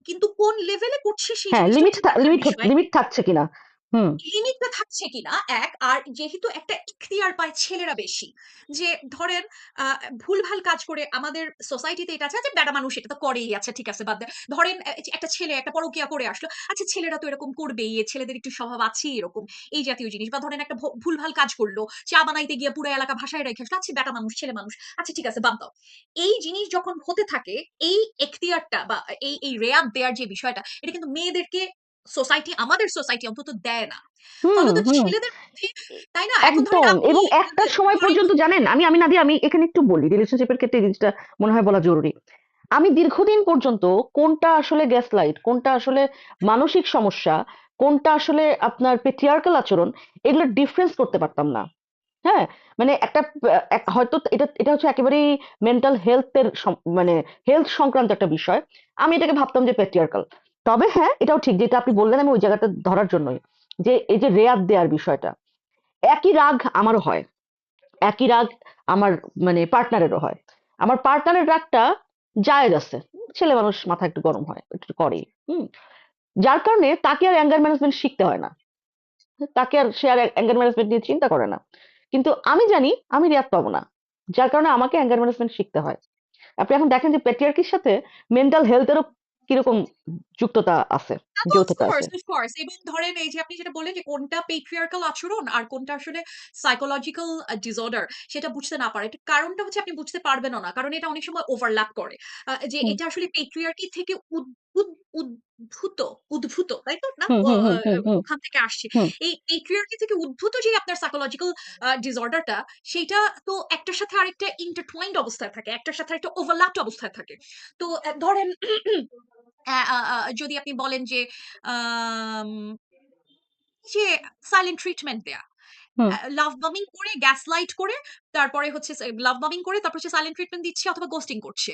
কিন্তু কোন লেভেলে করছে সেই হ্যাঁ, জিনিসটা হচ্ছে দেখার বিষয়। লিমিট থাকছে কিনা। হুম লিমিটটা থাকছে কিনা এক, আর যেহেতু একটা ইখতিয়ার পায় ছেলেরা বেশি, যে ধরেন ভুলভাল কাজ করে, আমাদের সোসাইটিতে এটা আছে যে বেটা মানুষ এটা তো করেই, আচ্ছা ঠিক আছে বাদ দেন। ধরেন একটা ছেলে একটা পরকীয়া করে আসলো, আচ্ছা ছেলেরা তো এরকম করবেই, ছেলেদের একটু স্বভাব আছে এরকম, এই জাতীয় জিনিস। বা ধরেন একটা ভুলভাল কাজ করলো, চা বানাইতে গিয়ে পুরো এলাকা ভাষায় রেখে আসলো, আচ্ছা বেটা মানুষ ছেলে মানুষ, আচ্ছা ঠিক আছে বাদ দাও। এই জিনিস যখন হতে থাকে, এই এখতিয়ারটা বা এই রেয়াত দেওয়ার যে বিষয়টা, এটা কিন্তু মেয়েদেরকে সোসাইটি, আমাদের সোসাইটি অন্তত দেয় না। হুম ফলত হুম ছেলেদের মধ্যে, তাই না, এখন ধরেন একদম। আপনি এবং একটা সময় ধরেন, পর্যন্ত জানেন, আমি আমি নাদিয়া, আমি এখানে একটু বলি, রিলেশনশিপের ক্ষেত্রে এই জিনিসটা মনে হয় বলা জরুরি। আমি দীর্ঘদিন পর্যন্ত কোনটা আসলে গ্যাস লাইট, কোনটা আসলে মানসিক সমস্যা, কোনটা আসলে আপনার পেট্রিয়ার্কাল আচরণ, এগুলো ডিফারেন্স করতে পারতাম না। হ্যাঁ, মানে একটা হয়তো এটা এটা হচ্ছে একেবারেই মেন্টাল হেলথের মানে হেলথ সংক্রান্ত একটা বিষয়। আমি এটাকে ভাবতাম যে প্যাট্রিয়ার্কাল। তবে হ্যাঁ, এটাও ঠিক যেটা আপনি বললেন, আমি ওই জায়গাটা ধরার জন্যই যে এই যে রেয়াত দেওয়ার বিষয়টা, একই রাগ আমারও হয়, একই রাগ আমার মানে পার্টনারেরও হয়। আমার পার্টনারের রাগটা জায়েজ আছে, ছেলে মানুষ মাথা একটু গরম হয়, একটু করেই। হুম, যার কারণে তাকে আর অ্যাঙ্গার ম্যানেজমেন্ট শিখতে হয় না, তাকে আর সে আর অ্যাঙ্গার ম্যানেজমেন্ট নিয়ে চিন্তা করে না। কিন্তু আমি জানি আমি রেয়াত পাবো না, যার কারণে আমাকে অ্যাঙ্গার ম্যানেজমেন্ট শিখতে হয়। আপনি এখন দেখেন যে প্যাট্রিয়ার্কির সাথে মেন্টাল হেলথেরও কিরকম যুক্ততা আছে, তা তো যৌথতা আছে। অফ কোর্স এবং ধরেন এই যে আপনি যেটা বললেন যে কোনটা পেট্রিয়ার্কাল আচরণ আর কোনটা আসলে সাইকোলজিক্যাল ডিসঅর্ডার সেটা বুঝতে না পারে, এটা কারণটা হচ্ছে আপনি বুঝতে পারবেনও না, কারণ এটা অনেক সময় ওভারল্যাপ করে। যে হুম এটা আসলে পেট্রিয়ার্কি থেকে উদ্ভূত উদ্ভূত তাই তো না হুম হুম হুম হুম হুম ওখান থেকে আসছে। হুম এই পেট্রিয়ার্কি থেকে উদ্ভূত যে আপনার সাইকোলজিক্যাল ডিসঅর্ডারটা, সেটা তো একটার সাথে আরেকটা ইন্টারটুয়াইন্ড অবস্থায় থাকে, একটার সাথে একটা ওভারল্যাপড অবস্থায় থাকে। তো ধরেন যদি আপনি বলেন যে আম যে সাইলেন্ট ট্রিটমেন্ট দেয়া, হুম লাভ বমিং করে, গ্যাসলাইট করে, তারপরে হচ্ছে লাভ বমিং করে তারপর হচ্ছে সাইলেন্ট ট্রিটমেন্ট দিচ্ছে অথবা গোস্টিং করছে।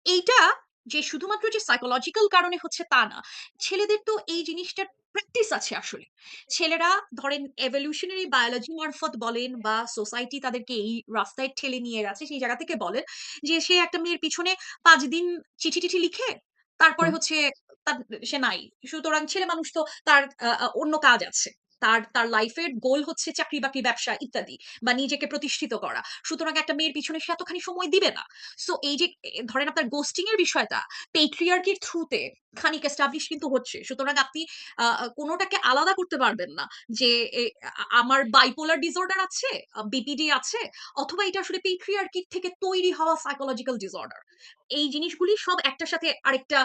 এইটা যে শুধুমাত্র যে সাইকোলজিক্যাল কারণে হচ্ছে তা না। ছেলেদের তো এই জিনিসটার প্র্যাকটিস আছে আসলে। ছেলেরা ধরেন এভলিউশনারি বায়োলজি মারফত বলেন বা সোসাইটি তাদেরকে এই রাস্তায় ঠেলে নিয়ে গেছে সেই জায়গা থেকে বলেন যে সে একটা মেয়ের পিছনে ৫ দিন চিঠি টিঠি লিখে তারপরে হুম হচ্ছে তার সে নাই। সুতরাং ছেলে মানুষ তো তার অন্য কাজ আছে। তার তার লাইফের গোল হচ্ছে চাকরি বাকরি ব্যবসা ইত্যাদি বা নিজেকে প্রতিষ্ঠিত করা। সুতরাং একটা মেয়ের পিছনে সে এতখানি সময় দিবে না। সো এই যে ধরেন আপনার গোস্টিং এর বিষয়টা পেট্রিয়ার্কির থ্রুতে খানিক এস্টাবলিশ কিন্তু হচ্ছে। সুতরাং আপনি কোনোটাকে আলাদা করতে পারবেন না যে আমার বাইপোলার ডিসঅর্ডার আছে, বিপিডি আছে, অথবা এটা আসলে পেট্রিয়ার্কির থেকে তৈরি হওয়া সাইকোলজিক্যাল ডিসঅর্ডার। এই জিনিসগুলি সব একটার সাথে আরেকটা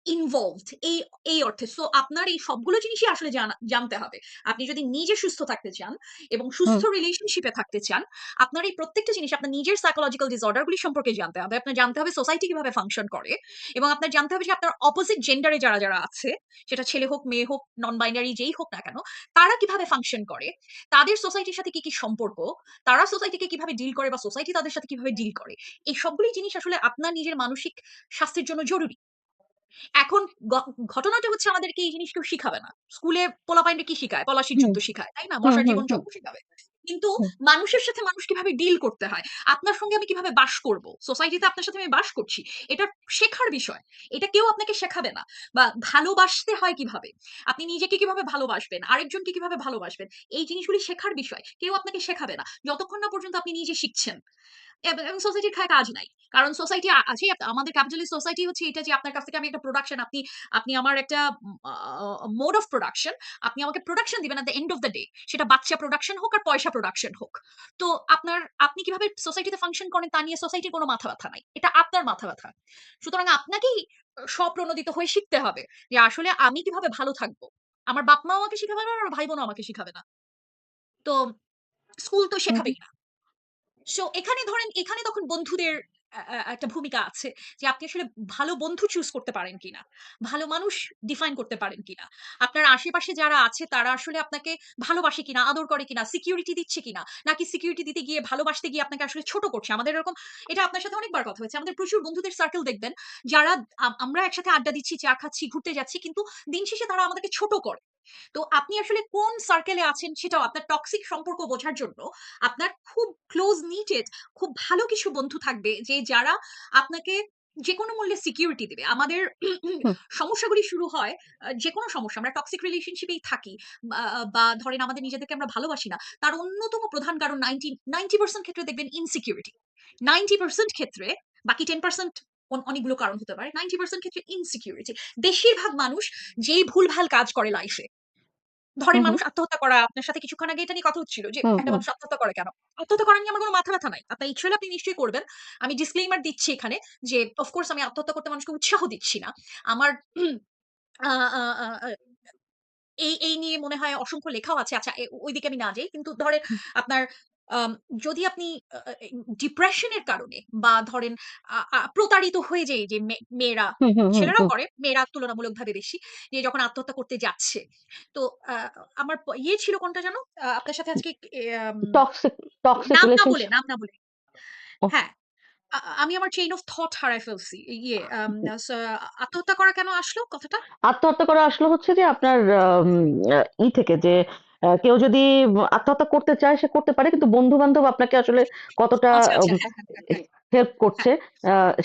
ইনভলভড এই এই অর্থে। সো আপনার এই সবগুলো জিনিসই আসলে জানতে হবে। আপনি যদি নিজে সুস্থ থাকতে চান এবং সুস্থ হুম রিলেশনশিপে থাকতে চান, আপনার এই প্রত্যেকটা জিনিস আপনার নিজের সাইকোলজিক্যাল ডিসঅর্ডার গুলি সম্পর্কে জানতে হবে। আপনার জানতে হবে সোসাইটি কিভাবে ফাংশন করে, এবং আপনার জানতে হবে যে আপনার অপোজিট জেন্ডারে যারা যারা আছে, সেটা ছেলে হোক মেয়ে হোক নন বাইনারি যেই হোক না কেন, তারা কিভাবে ফাংশন করে, তাদের সোসাইটির সাথে কি কি সম্পর্ক, তারা সোসাইটিকে কিভাবে ডিল করে বা সোসাইটি তাদের সাথে কিভাবে ডিল করে। এই সবগুলি জিনিস আসলে আপনার নিজের মানসিক স্বাস্থ্যের জন্য জরুরি। এখন ঘটনাটা হচ্ছে আমাদেরকে এই জিনিস কেউ শিখাবে না। স্কুলে পোলাপাইনরা কি শিখায়? পলাশির হুম যুদ্ধ শিখায়, তাই না? হুম মশার হুম জীবন হুম চক্র শিখাবে। কিন্তু হুম মানুষের সাথে মানুষ কিভাবে ডিল করতে হয়, আপনার সঙ্গে আমি কিভাবে বাস করব, সোসাইটিতে আপনার সাথে আমি বাস করছি, এটা শেখার বিষয়। এটা কেউ আপনাকে শেখাবে না। বা ভালোবাসতে হয় কিভাবে, আপনি নিজেকে কিভাবে ভালোবাসবেন, আরেকজনকে কিভাবে ভালোবাসবেন, এই জিনিসগুলি শেখার বিষয়। কেউ আপনাকে শেখাবে না যতক্ষণ না পর্যন্ত আপনি নিজে শিখছেন। এবং সোসাইটির খায় কাজ নাই। কারণ সোসাইটি আছে, আমাদের ক্যাপিটালিস্ট সোসাইটি হচ্ছে এটা যে আপনার কাছ থেকে আমি একটা প্রোডাকশন, আপনি আপনি আমার একটা মোড অফ প্রোডাকশন, আপনি আমাকে প্রোডাকশন দিবেন এট the end of the day, সেটা বাচ্চা প্রোডাকশন হোক আর পয়সা প্রোডাকশন হোক। তো আপনি কিভাবে সোসাইটিতে ফাংশন করেন তা নিয়ে সোসাইটির কোনো মাথা ব্যথা নাই, এটা আপনার মাথা ব্যথা। সুতরাং আপনাকেই স্বপ্রণোদিত হয়ে শিখতে হবে যে আসলে আমি কিভাবে ভালো থাকবো। আমার বাপ মা আমাকে শিখাবে না, আমার ভাই বোনও আমাকে শিখাবে না। তো স্কুল তো হুম শেখাবেই না। সো এখানে ধরেন এখানে তখন বন্ধুদের একটা ভূমিকা আছে যে আপনি আসলে ভালো বন্ধু চুজ করতে পারেন কিনা, ভালো মানুষ ডিফাইন করতে পারেন কিনা, আপনার আশেপাশে যারা আছে তারা আসলে আপনাকে ভালোবাসে কিনা, আদর করে কিনা, সিকিউরিটি দিচ্ছে কিনা, নাকি সিকিউরিটি দিতে গিয়ে ভালোবাসতে গিয়ে আপনাকে আসলে ছোট করছে। আমাদের এরকম, এটা আপনার সাথে অনেকবার কথা হয়েছে, আমাদের প্রচুর বন্ধুদের সার্কেল দেখবেন যারা আমরা একসাথে আড্ডা দিচ্ছি, চা খাচ্ছি, ঘুরতে যাচ্ছি, কিন্তু দিন শেষে তারা আমাদেরকে ছোট করে। তো আপনি আসলে কোন সার্কেলে আছেন সেটাও আপনার টক্সিক সম্পর্ক বোঝার জন্য আপনার খুব ক্লোজ নিটেড খুব ভালো কিছু বন্ধু থাকবে যে যারা আপনাকে যে কোনো মূল্যে সিকিউরিটি দিবে। আমাদের হুম সমস্যাগুলি শুরু হয় যে কোনো সমস্যা আমরা টক্সিক রিলেশনশিপেই থাকি বা ধরেন আমাদের নিজেদেরকে আমরা ভালোবাসি না, তার অন্যতম প্রধান কারণ 90% ক্ষেত্রে দেখবেন ইনসিকিউরিটি। 90% ক্ষেত্রে, বাকি 10% অনেকগুলো কারণ হতে পারে, 90% ক্ষেত্রে ইনসিকিউরিটি। বেশিরভাগ মানুষ যেই ভুলভাল কাজ করে লাইফে, ধরেন হুম হুম মানুষ আত্মহত্যা করা, আপনার সাথে কিছুক্ষণ আগে এটা নিয়ে কথা হচ্ছিল যে হুম একটা হুম মানুষ আত্মহত্যা করে কেন। আত্মহত্যা করা নিয়ে আমার কোনো মাথা ব্যথা নাই, আপনার ইচ্ছে হলে আপনি নিশ্চয়ই করবেন। আমি ডিসক্লেইমার দিচ্ছি এখানে যে অফকোর্স আমি আত্মহত্যা করতে মানুষকে উৎসাহ দিচ্ছি না। আমার আহ, আহ, আহ, আহ, এই এই নিয়ে মনে হয় অসংখ্য লেখাও আছে। আচ্ছা ওইদিকে আমি না যাই, কিন্তু ধরেন আপনার আম যদি আপনি ডিপ্রেশনের কারণে বা ধরেন প্রতারিত হয়ে যায় যে মেয়েরা, হুম, হুম, হুম, ছেলেরাও হুম। করে, মেয়েরা তুলনামূলকভাবে বেশি, যে যখন আত্মহত্যা করতে যাচ্ছে। তো আমার ইয়ে ছিল কোনটা যেন? আপনার সাথে আজকে আম টক্সিক টক্সিক রিলেশনশিপ। নাম না বলে। হ্যাঁ, আমি আমার চেইন অফ থট হারায় ফেলছি। ইয়ে আত্মহত্যা করা কেন আসলো কথাটা? আত্মহত্যা করা আসলে হচ্ছে যে আপনার থেকে যে কেউ যদি আত্মহত্যা করতে চায় সে করতে পারে, কিন্তু বন্ধু বান্ধব আপনাকে আসলে কতটা আচ্ছা, আচ্ছা। হ্যাঁ, হ্যাঁ, হ্যাঁ, হ্যাঁ, হেল্প হ্যাঁ। করছে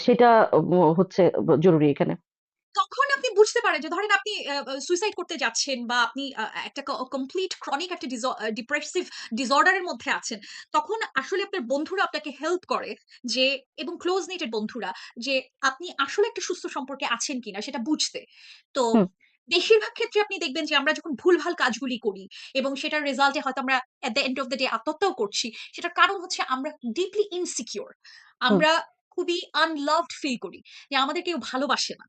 সেটা হচ্ছে জরুরি এখানে। তখন আপনি বুঝতে পারেন যে ধরেন আপনি সুইসাইড করতে যাচ্ছেন বা আপনি একটা কমপ্লিট ক্রনিক একটা ডিপ্রেসিভ ডিসঅর্ডার এর মধ্যে আছেন। তখন আসলে আপনার বন্ধুরা আপনাকে হেল্প করে যে, এবং ক্লোজ নিটেড বন্ধুরা, যে আপনি আসলে একটা সুস্থ সম্পর্কে আছেন কিনা সেটা বুঝতে। তো হুম, বেশিরভাগ ক্ষেত্রে আপনি দেখবেন যে আমরা যখন ভুলভাল কাজগুলি করি এবং সেটার রেজাল্টে হয়তো আমরা at the end of the day আত্মহত্যাও করছি, সেটার কারণ হচ্ছে আমরা ডিপলি ইনসিকিউর। হুম। আমরা খুবই আনলাভড ফিল করি যে আমাদের কেউ ভালোবাসে না।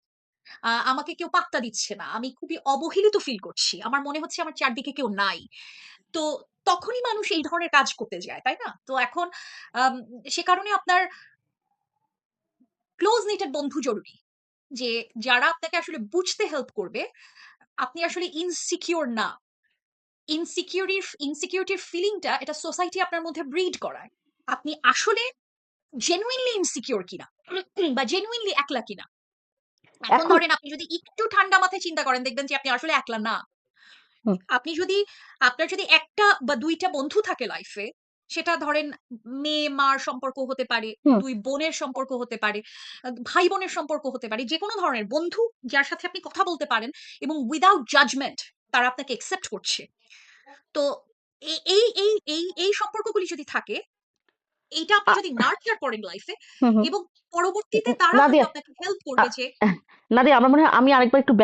আমাকে কেউ পাত্তা দিচ্ছে না। আমি খুবই অবহেলিত ফিল করছি। আমার মনে হচ্ছে আমার চারদিকে কেউ নাই। তো তখনই মানুষ এই ধরনের কাজ করতে যায়, তাই না? তো এখন আম সে কারণে আপনার ক্লোজ নিটেড বন্ধু জরুরি। যে যারা আপনাকে আসলে বুঝতে হেল্প করবে। আপনি আসলে ইনসিকিউর না। ইনসিকিউরিটির ফিলিংটা এটা সোসাইটি আপনার মধ্যে ব্রিড করায়। আপনি আসলে জেনুইনলি ইনসিকিউর কিনা বা জেনুইনলি একলা কিনা। এখন এখন ধরেন আপনি যদি একটু ঠান্ডা মাথায় চিন্তা করেন দেখবেন যে আপনি আসলে একলা না। হুম, আপনি যদি আপনার যদি ১ টা বা ২ টা বন্ধু থাকে লাইফে, সেটা ধরেন মেয়ে-মার সম্পর্ক হতে পারে, হুম। ২ বোনের সম্পর্ক হতে পারে, ভাই-বোনের সম্পর্ক হতে পারে। যেকোনো ধরনের বন্ধু যার সাথে আপনি কথা বলতে পারেন এবং উইথআউট জাজমেন্ট তারা আপনাকে অ্যাকসেপ্ট করছে। তো এই সম্পর্কগুলি যদি থাকে, এইটা আপনি আ যদি নার্চার করেন লাইফে হুম, হুম। এবং পরবর্তীতে তারা হয়তো নাদিয়া, আপনাকে হেল্প আ করবে যে নাদিয়া, আমার মনে হয় আমি আরেকবার একটু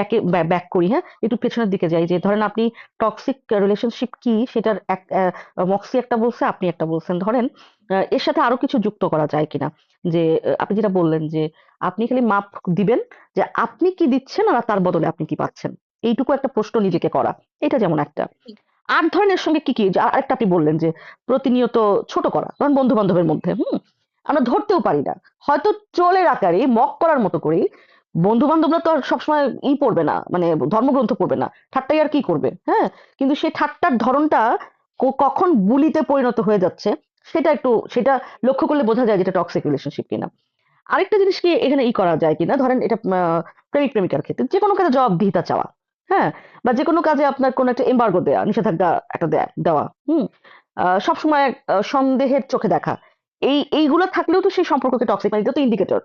ব্যাক করি, হ্যাঁ? একটু পেছনের দিকে যাই যে ধরেন আপনি টক্সিক রিলেশনশিপ কি সেটার মক্সি একটা বলছে, আপনি একটা বলছেন। ধরেন এর সাথে আরো কিছু যুক্ত করা যায় কিনা? যে আপনি যেটা বললেন যে আপনি খালি মাপ দিবেন যে আপনি কি দিচ্ছেন আর তার বদলে আপনি কি পাচ্ছেন। এইটুকু একটা প্রশ্ন নিজেকে করা। এটা যেমন একটা। আর ধরেন এর সঙ্গে কি যে আরেকটা আপনি বললেন যে প্রতিনিয়ত ছোট করা। ধরেন বন্ধু-বান্ধবের মধ্যে, হুম? আমরা ধরতেও পারি না। হয়তো ট্রোলের আকারে মক করার মতো করেই বন্ধু-বান্ধবরা তো আর সবসময় পড়বে না, মানে ধর্মগ্রন্থ পড়বে না। ঠাট্টাই আর কি করবে, হ্যাঁ? কিন্তু সেই ঠাট্টার ধরনটা কখন বুলিতে পরিণত হয়ে যাচ্ছে সেটা লক্ষ্য করলে বোঝা যায় যে এটা টক্সিক রিলেশনশিপ কিনা। আরেকটা জিনিস কি এখানে করা যায় কিনা, ধরেন এটা প্রেমিক-প্রেমিকার ক্ষেত্রে যেকোনো কাজে জবাবদিহিতা চাওয়া, হ্যাঁ? বা যেকোনো কাজে আপনার কোনো একটা এমবার্গো দেয়া, নিষেধাজ্ঞা একটা দেওয়া, হুম? সবসময় সন্দেহের চোখে দেখা। এইগুলো থাকলেও তো সেই সম্পর্ককে টক্সিক, মানে এটা তো ইন্ডিকেটর।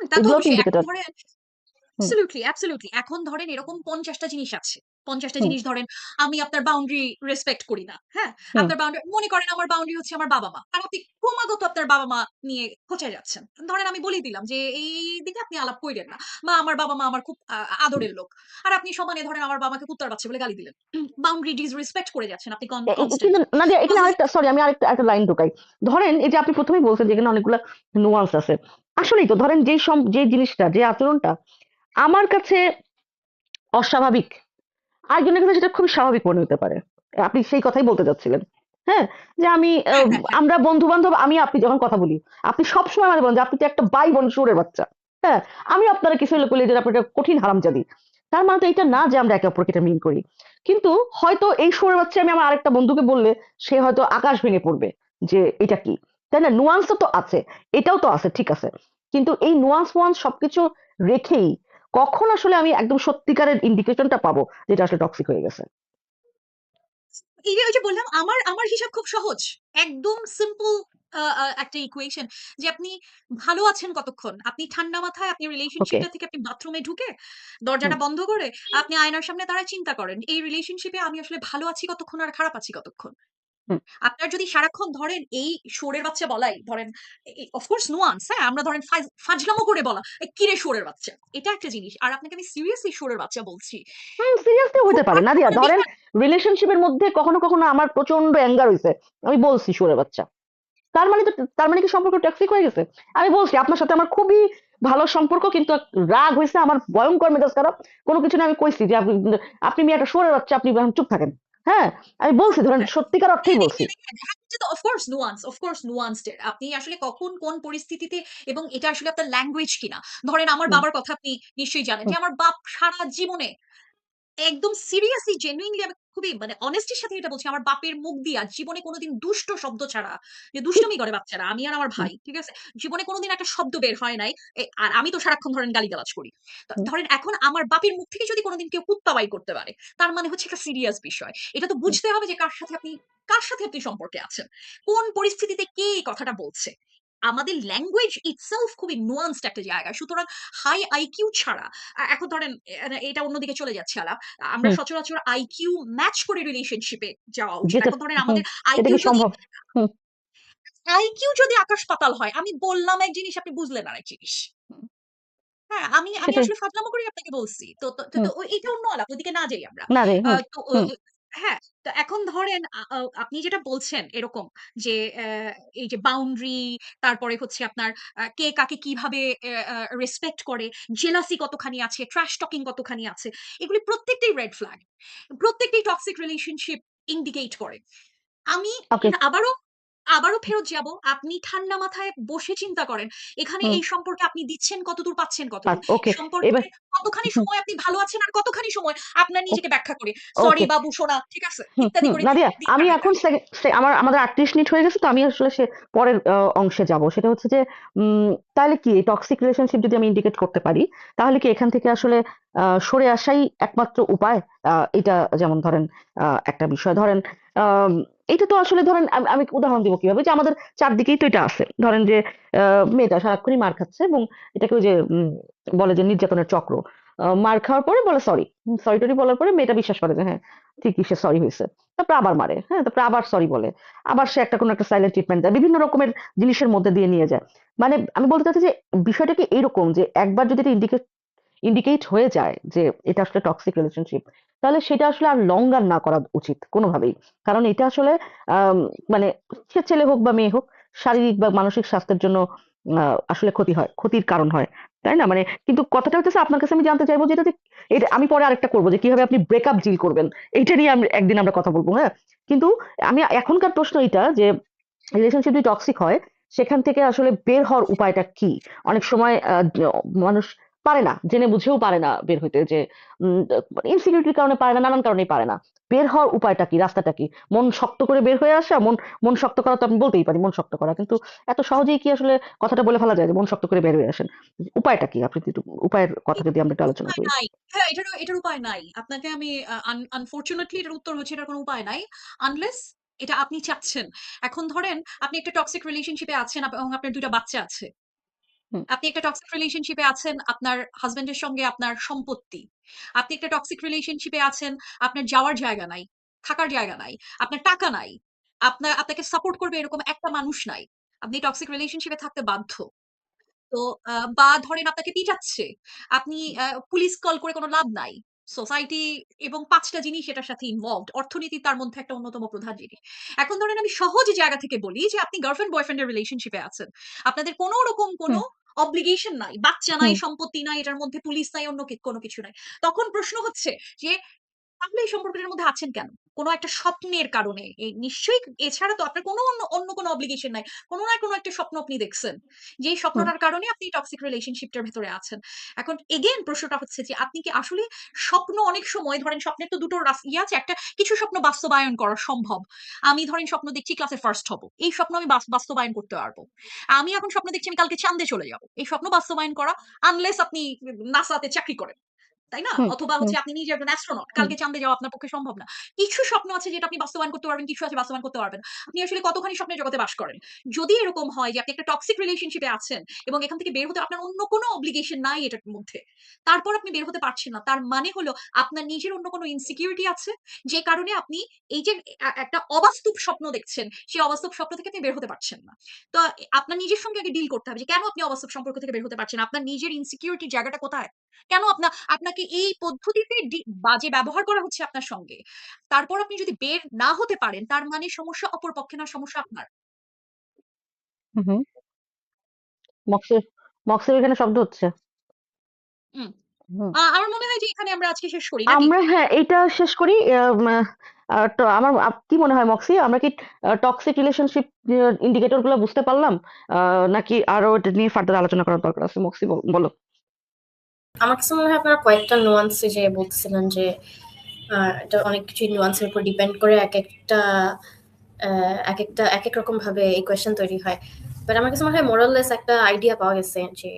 তা তো এগুলোও তো অবশ্যই। এখন ইন্ডিকেটর। ধরেন হুম, অ্যাবসোলিউটলি, অ্যাবসোলিউটলি। এখন ধরেন এরকম ৫০ টা জিনিস আছে। ৫০ টা হুম, জিনিস ধরেন আমি আপনার বাউন্ডারি রেসপেক্ট করি না। হ্যাঁ? হুম। আপনার বাউন্ডারি মনে করেন আমার বাউন্ডারি হচ্ছে আমার বাবা-মা। আর আপনি ক্রমাগত আপনার বাবা-মা নিয়ে খোঁচায় যাচ্ছেন। ধরেন আমি বলেই দিলাম যে এই দিকে আপনি আলাপ কইরেন না। বা আমার বাবা-মা আমার খুব আদরের লোক। আর আপনি সমানে ধরেন আমার বাবা-মাকে কুত্তার বাচ্চা বলে গালি দিলেন। বাউন্ডারি ডিসরেসপেক্ট করে যাচ্ছেন আপনি কিন্তু কনস্ট্যান্টলি। নাদিয়া, এখানে তাহলে আরেকটা, সরি আমি আরেকটা লাইন ঢুকাই। ধরেন এই যে আপনি প্রথমেই বলছেন যে এখানে অনেকগুলা নুয়ান্স আছে। আসলেই তো ধরেন যে জিনিসটা, যে আচরণটা আমার কাছে অস্বাভাবিক, আরেকজনের কাছে সেটা খুবই স্বাভাবিক মনে হতে পারে। আপনি সেই কথাই বলতে চাচ্ছিলেন। হ্যাঁ? যে হ্যাঁ, হ্যাঁ, হ্যাঁ। আমরা বন্ধু-বান্ধব, আমি আপনি যখন কথা বলি, আপনি সবসময় আমারে বলেন যে আপনি তো একটা বাইবন শুয়োরের বাচ্চা। হ্যাঁ? আমি আপনারে কিছু হইলে বলি যে আপনি একটা কঠিন হারামজাদি। তার মানে তো এটা না যে আমরা একে অপরকে এটা মিন করি। কিন্তু হয়তো এই শুয়োরের বাচ্চা আমি আমার আরেকটা বন্ধুকে বললে সে হয়তো আকাশ ভেঙে পড়বে যে এটা কি? তাই না? নুয়ান্স তো আছে। এটাও তো আছে, ঠিক আছে। কিন্তু এই নুয়ান্স সবকিছু রেখেই কখন আসলে আমি একদম সত্যিকারের ইন্ডিকেশনটা পাবো যেটা আসলে টক্সিক হয়ে গেছে? এই যে ওই যে বললাম আমার আমার হিসাব খুব সহজ। একদম সিম্পল একটা ইকুয়েশন, যে আপনি ভালো আছেন কতক্ষণ? আপনি ঠান্ডা মাথায় আপনি ওকে। রিলেশনশিপটা থেকে আপনি বাথরুমে ঢুকে হুম। দরজাটা বন্ধ করে আপনি আয়নার সামনে দাঁড়ায় চিন্তা করেন, এই রিলেশনশিপে আমি আসলে ভালো আছি কতক্ষণ আর খারাপ আছি কতক্ষণ? হুম। আপনার যদি সারাক্ষণ ধরেন এই শুয়োরের বাচ্চা বলাই ধরেন, অফ কোর্স নুয়ান্স, হ্যাঁ? আমরা ধরেন ফাজলামো করে বলা, কিরে শুয়োরের বাচ্চা? এটা একটা জিনিস। আর আপনাকে আমি সিরিয়াসলি শুয়োরের বাচ্চা বলছি। সিরিয়াসলি খুব হতে পারে রাগ নাদিয়া। করে ধরেন বিশ্বাস রিলেশনশিপের মধ্যে কখনো আমার প্রচন্ড অ্যাঙ্গার হইছে। আমি বলছি শুয়োরের বাচ্চা। তার মানে তো, তার মানে কি সম্পর্ক টক্সিক হয়ে গেছে? আমি বলছি আপনার সাথে আমার খুবই ভালো সম্পর্ক, কিন্তু রাগ হইছে, আমার ভয়ংকর মেজাজ খারাপ। কোনো কিছু না, আমি কইছি যে আপনি মেয়েটা শুয়োরের বাচ্চা, আপনি এখন চুপ থাকেন। হ্যাঁ, আমি বলছি ধরেন হ্যাঁ, সত্যিকার অর্থেই বলছি। অফ কোর্স নুয়ান্সড এর। আপনি আসলে কখন কোন পরিস্থিতিতে এবং এটা আসলে আপনার ল্যাঙ্গুয়েজ কিনা। ধরেন আমার হুম, বাবার কথা আপনি নিশ্চয়ই জানেন হুম, যে আমার বাপ সারা জীবনে একদম সিরিয়াসলি জেনুইনলি আমি খুবই মানে অনেস্টির সাথে এটা বলছি আমার বাপের মুখ দিয়া জীবনে কোনোদিন দুষ্ট শব্দ ছাড়া যে দুষ্টুমি করে বাচ্চারা আমি আর আমার হুম, ভাই ঠিক আছে জীবনে কোনোদিন একটা শব্দ বের হয় নাই আর আমি তো সারাক্ষণ ধরেন গালিগালাজ করি তো হুম, ধরেন এখন আমার বাপের মুখ থেকে যদি কোনোদিন কেউ কুত্তা বাই করতে পারে তার মানে হচ্ছে একটা সিরিয়াস বিষয় এটা তো হুম, বুঝতে হবে যে কার সাথে আপনি সম্পর্কে আছেন কোন পরিস্থিতিতে কে এই কথাটা বলছে আমাদের ল্যাঙ্গুয়েজ ইটসেলফ খুবই নুয়ান্সড একটা জায়গা সুতরাং হাই আইকিউ ছাড়া এখন ধরেন এটা অন্যদিকে চলে যাচ্ছে আলাপ আমরা হুম, সচরাচর আইকিউ ম্যাচ করে রিলেশনশিপে যাওয়া উচিত যেটা এখন ধরেন হুম, আমাদের এটা আইকিউ কি যদি সম্ভব? হুম, আইকিউ যদি আকাশ পাতাল হয় আমি বললাম এক জিনিস আপনি বুঝলেন আরেক জিনিস হুম, হ্যাঁ আমি সেটাই। আসলে ফাজলামো করে আপনাকে বলছি তো তো তো হুম, তো এটা অন্য আলাপ ওইদিকে না যাই আমরা না রে, হুম, তো হুম, হ্যাঁ তো এখন ধরেন আপনি যেটা বলছেন এরকম যে এই যে বাউন্ডারি তারপরে হচ্ছে আপনার কে কাকে কিভাবে রেসপেক্ট করে জেলাসি কতখানি আছে ট্র্যাশ টকিং কতখানি আছে এগুলি প্রত্যেকটাই রেড ফ্ল্যাগ প্রত্যেকটাই টক্সিক রিলেশনশিপ ইন্ডিকেট করে আমি ওকে, আবারও আবারও ফেরত যাব আপনি ঠান্ডা মাথায় বসে চিন্তা করেন এখানে হুম, এই সম্পর্কে আপনি দিচ্ছেন কতদূর পাচ্ছেন কতদূর ওকে, এবার সম্পর্কে কতখানি হুম, সময় আপনি ভালো আছেন আর কতখানি সময় আপনার নিজেকে ব্যাখ্যা করে সরি ওকে, বাবু সোনা ঠিক আছে হুম, ইত্যাদি হুম, করে নাদিয়া, দিন আমি কাটাতে এখন হবে আমাদের 38 মিনিট হয়ে গেছে, তো আমি আসলে পরের অংশে যাব। সেটা হচ্ছে যে তাহলে কি টক্সিক রিলেশনশিপ যদি আমি ইন্ডিকেট করতে পারি, তাহলে কি এখান থেকে আসলে সরে আসাই একমাত্র উপায়? এটা যেমন ধরেন একটা বিষয় ধরেন, আম, এটা তো আসলে ধরেন আমি উদাহরণ দিব কিভাবে, যে আমাদের চারদিকেই তো এটা আছে। ধরেন যে মেয়েটা সারাক্ষণই মার খাচ্ছে, এবং এটাকে ওই যে বলে যে নির্যাতনের চক্র। মার খাওয়ার পরে বলে সরি, সরি টরি বলার পরে মেয়েটা বিশ্বাস করে যে হ্যাঁ ঠিকই সে সরি হয়েছে। তারপর আবার মারে, হ্যাঁ, তারপর আবার সরি বলে, আবার সে একটা কোনো একটা সাইলেন্ট ট্রিটমেন্ট দেয়, বিভিন্ন রকমের জিনিসের মধ্যে দিয়ে নিয়ে যায়। মানে আমি বলতে চাচ্ছি যে বিষয়টা কি এইরকম, যে একবার যদি এটা ইন্ডিকেট হয়ে যায় যে এটা আসলে টক্সিক রিলেশনশিপ, তাহলে সেটা আসলে আর লঙ্গার না করা উচিত কোনোভাবেই। কারণ এটা আসলে আম, মানে সে ছেলে হোক বা মেয়ে হোক, শারীরিক বা মানসিক স্বাস্থ্যের জন্য আসলে ক্ষতির কারণ হয়, তাই না? মানে কিন্তু কথাটা হচ্ছে আপনার কাছে আমি জানতে চাইবো যে এটা আমি পরে আরেকটা করবো, যে কিভাবে আপনি ব্রেকআপ ডিল করবেন, এইটা নিয়ে একদিন আমরা কথা বলবো, হ্যাঁ। কিন্তু আমি এখনকার প্রশ্ন এটা যে রিলেশনশিপ যদি টক্সিক হয়, সেখান থেকে আসলে বের হওয়ার উপায়টা কি? অনেক সময় মানুষ পারে না, জেনে বুঝেও পারে না বের হইতে, যে ইনসিকিউরিটির কারণে পারে না, নানান কারণেই পারে না। বের হওয়ার উপায়টা কি, রাস্তাটা কি? মন শক্ত করে বের হয়ে আসা? মন শক্ত করা তো আমি বলতেই পারি, মন শক্ত করা, কিন্তু এত সহজেই কি আসলে কথাটা বলে ফেলা যায় যে মন শক্ত করে বের হয়ে আসেন? উপায়টা কি? আপনি একটু উপায়ের কথা যদি আমরা একটু আলোচনা উপায় করি। নাই হ্যাঁ এটার উপায় নাই আপনাকে আমি আনফরচুনেটলি এটার উত্তর হচ্ছে এটার কোনো উপায় নাই আনলেস এটা আপনি চাচ্ছেন এখন ধরেন আপনি একটা টক্সিক রিলেশনশিপে আছেন এবং আপনার দুইটা বাচ্চা আছে হুম, আপনি একটা টক্সিক রিলেশনশিপে আছেন আপনার হাজবেন্ডের সঙ্গে আপনার সম্পত্তি আপনি একটা টক্সিক রিলেশনশিপে আছেন আপনার যাওয়ার জায়গা নাই থাকার জায়গা নাই আপনার টাকা নাই আপনাকে সাপোর্ট করবে এরকম একটা মানুষ নাই আপনি টক্সিক রিলেশনশিপে থাকতে বাধ্য তো বা ধরেন আপনাকে পিটাচ্ছে আপনি পুলিশ কল করে কোনো লাভ নাই সোসাইটি এবং পাঁচটা জিনিস এটার সাথে ইনভলভড অর্থনীতি তার মধ্যে একটা অন্যতম প্রধান জিনিস এখন ধরেন আমি সহজ জায়গা থেকে বলি যে আপনি গার্লফ্রেন্ড বয়ফ্রেন্ডের রিলেশনশিপে আছেন আপনাদের কোনো রকম কোনো হুম, অব্লিগেশন নাই বাচ্চা নাই হুম, সম্পত্তি নাই এটার মধ্যে পুলিশ নাই অন্য কোনো কিছু নাই তখন প্রশ্ন হচ্ছে যে তাহলে এই সম্পর্কটার মধ্যে আছেন কেন কোনো একটা স্বপ্নের কারণে এই নিশ্চয়ই এছাড়া তো আপনার কোনো অন্য অন্য কোনো অব্লিগেশন নাই কোনো না কোনো একটা স্বপ্ন আপনি দেখছেন যে হুম, স্বপ্নটার কারণে আপনি টক্সিক রিলেশনশিপটার ভেতরে আছেন এখন এগেন প্রশ্নটা হচ্ছে যে আপনি কি আসলে স্বপ্ন অনেক সময় ধরেন স্বপ্নের তো দুটো ইয়ে আছে একটা কিছু স্বপ্ন বাস্তবায়ন করা সম্ভব আমি ধরেন স্বপ্ন দেখছি ক্লাসে ফার্স্ট হব এই স্বপ্ন আমি বাস্তবায়ন করতে পারবো আমি এখন স্বপ্ন দেখছি আমি কালকে চাঁদে চলে যাব এই স্বপ্ন বাস্তবায়ন করা আনলেস আপনি নাসাতে চাকরি করেন তাই না হুম, অথবা হুম, হচ্ছে আপনি নিজে একজন অ্যাস্ট্রোনট হুম, কালকে চাঁদে যাওয়া আপনার পক্ষে সম্ভব না কিছু স্বপ্ন আছে যেটা আপনি বাস্তবায়ন করতে পারবেন কিছু আছে বাস্তবায়ন করতে পারবেন আপনি আসলে কতখানি স্বপ্নের জগতে বাস করেন যদি এরকম হয় যে আপনি একটা টক্সিক রিলেশনশিপে আছেন এবং এখান থেকে বের হতে আপনার অন্য কোনো অব্লিগেশন নাই এটার মধ্যে তারপর আপনি বের হতে পারছেন না তার মানে হলো আপনার নিজের অন্য কোনো ইনসিকিউরিটি আছে যে কারণে আপনি এই যে একটা অবাস্তব স্বপ্ন দেখছেন সেই অবাস্তব স্বপ্ন থেকে আপনি বের হতে পারছেন না তো আপনার নিজের সঙ্গে আগে ডিল করতে হবে যে কেন আপনি অবাস্তব সম্পর্ক থেকে বের হতে পারছেন না? আপনার নিজের ইনসিকিউরিটির জায়গাটা কোথায় কেন আপনাকে এই পদ্ধতিতে বাজে ব্যবহার করা হচ্ছে আপনার সঙ্গে তারপর আপনি যদি বের না হতে পারেন তার মানে সমস্যা অপর পক্ষে না সমস্যা আপনার হুম, হুম। মক্সের মক্সের এখানে শব্দ হচ্ছে। হুম হুম। আমার মনে হয় যে এখানে আমরা আজকে শেষ করি নাকি? আমরা হ্যাঁ এইটা শেষ করি। তো আমার কি মনে হয় মক্সি, আমরা কি টক্সিক রিলেশনশিপ ইন্ডিকেটর গুলো বুঝতে পারলাম, নাকি আরো এটা নিয়ে ফার্দার আলোচনা করার দরকার আছে? মক্সি বলো। আমার কাছে মনে হয় আপনারা কয়েকটা নুয়ান্সে যে বলতেছিলেন যে এটা অনেক কিছু নুয়ান্সের উপর ডিপেন্ড করে এক এক রকম ভাবে এই কোয়েশ্চেন তৈরি হয়। বাট আমার কাছে মনে হয় মোরাললেস একটা আইডিয়া পাওয়া গেছে যে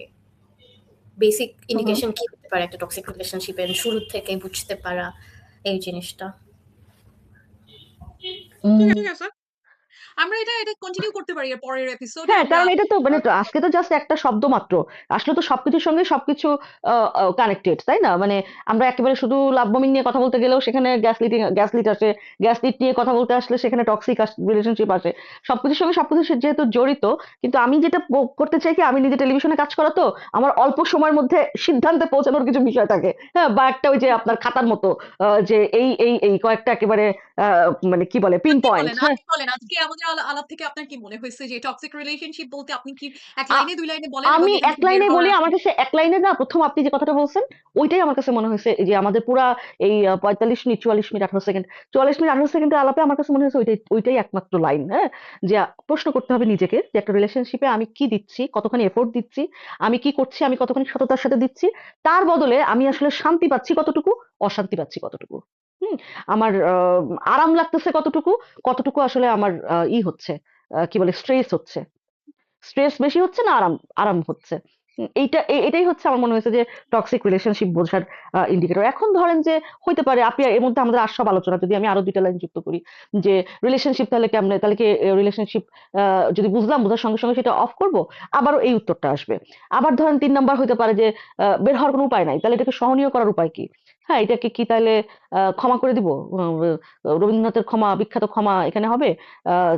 বেসিক হুম হুম। ইন্ডিকেশন কি হতে পারে একটা টক্সিক রিলেশনশিপের শুরু থেকে বুঝতে পারা এই জিনিসটা। ঠিক আছে, আমরা এটা কন্টিনিউ করতে পারি এর পরের এপিসোডে হ্যাঁ, আমরা। কারণ এটা তো মানে তো আজকে তো জাস্ট একটা শব্দ মাত্র। আসলে তো সবকিছুর সঙ্গে সবকিছু কানেক্টেড, তাই না? মানে আমরা একেবারে শুধু লাভ বোমিং নিয়ে কথা বলতে গেলেও সেখানে গ্যাসলিট আসে, গ্যাসলিট নিয়ে কথা বলতে আসলে সেখানে টক্সিক রিলেশনশিপ আসে। সবকিছুর সঙ্গে সবকিছু যেহেতু জড়িত, কিন্তু আমি যেটা করতে চাই কি, আমি নিজে টেলিভিশনে কাজ করা তো, আমার অল্প সময়ের মধ্যে সিদ্ধান্তে পৌঁছানোর কিছু বিষয় থাকে। হ্যাঁ, বা একটা ওই যে আপনার খাতার মতো, যে এই কয়েকটা একেবারে মানে কি বলে পিন পয়েন্ট। হ্যাঁ, আপনি বলেন আজকে আমাদের আলাপ থেকে আপনার কি মনে হয়েছে যে টক্সিক রিলেশনশিপ বলতে আপনি কি এক আ লাইনে ২ লাইনে বলেন এবং আমি এখান এক থেকে বের লাইনে হওয়ার বলি, আপনি। আমার কাছে এক লাইনে না, ১ম আপনি যে কথাটা বলছেন, ওইটাই আমার কাছে মনে হয়েছে যে আমাদের পুরা এই ৪৫ মিনিট, ৪৪ মিনিট ১৮ সেকেন্ড, ৪৪ মিনিট ১৮ সেকেন্ডের আলাপে আমার কাছে মনে হয়েছে ওইটাই একমাত্র লাইন, হ্যাঁ? যে প্রশ্ন করতে হবে নিজেকে যে একটা রিলেশনশিপে আমি কি দিচ্ছি, কতখানি এফোর্ট দিচ্ছি, আমি কি করছি, আমি কতখানি সততার সাথে দিচ্ছি, তার বদলে আমি আসলে শান্তি পাচ্ছি কতটুকু, অশান্তি পাচ্ছি কতটুকু। হুম? আমার আরাম লাগতেছে কতটুকু, কতটুকু আসলে আমার হচ্ছে, কি বলে, স্ট্রেস হচ্ছে। স্ট্রেস বেশি হচ্ছে না আরাম আরাম হচ্ছে। এটাই হচ্ছে আমার মনে হয়েছে যে টক্সিক রিলেশনশিপ বোঝার ইন্ডিকেটর। এখন ধরেন যে হইতে পারে আপনি এর মধ্যে আমাদের আর সব আলোচনা যদি আমি আরো ২ টা লাইন যুক্ত করি যে রিলেশনশিপ তাহলে কেমনে, তাহলে কি রিলেশনশিপ যদি বুঝলাম, বোঝার সঙ্গে সঙ্গে সেটা অফ করব, আবারও এই উত্তরটা আসবে। আবার ধরেন ৩ নাম্বার হইতে পারে যে বের হওয়ার কোনো উপায় নাই, তাহলে এটাকে সহনীয় করার উপায় কি? হ্যাঁ, এটাকে কি তাহলে ক্ষমা করে দিব? রবীন্দ্রনাথের ক্ষমা, বিখ্যাত ক্ষমা এখানে হবে? আহ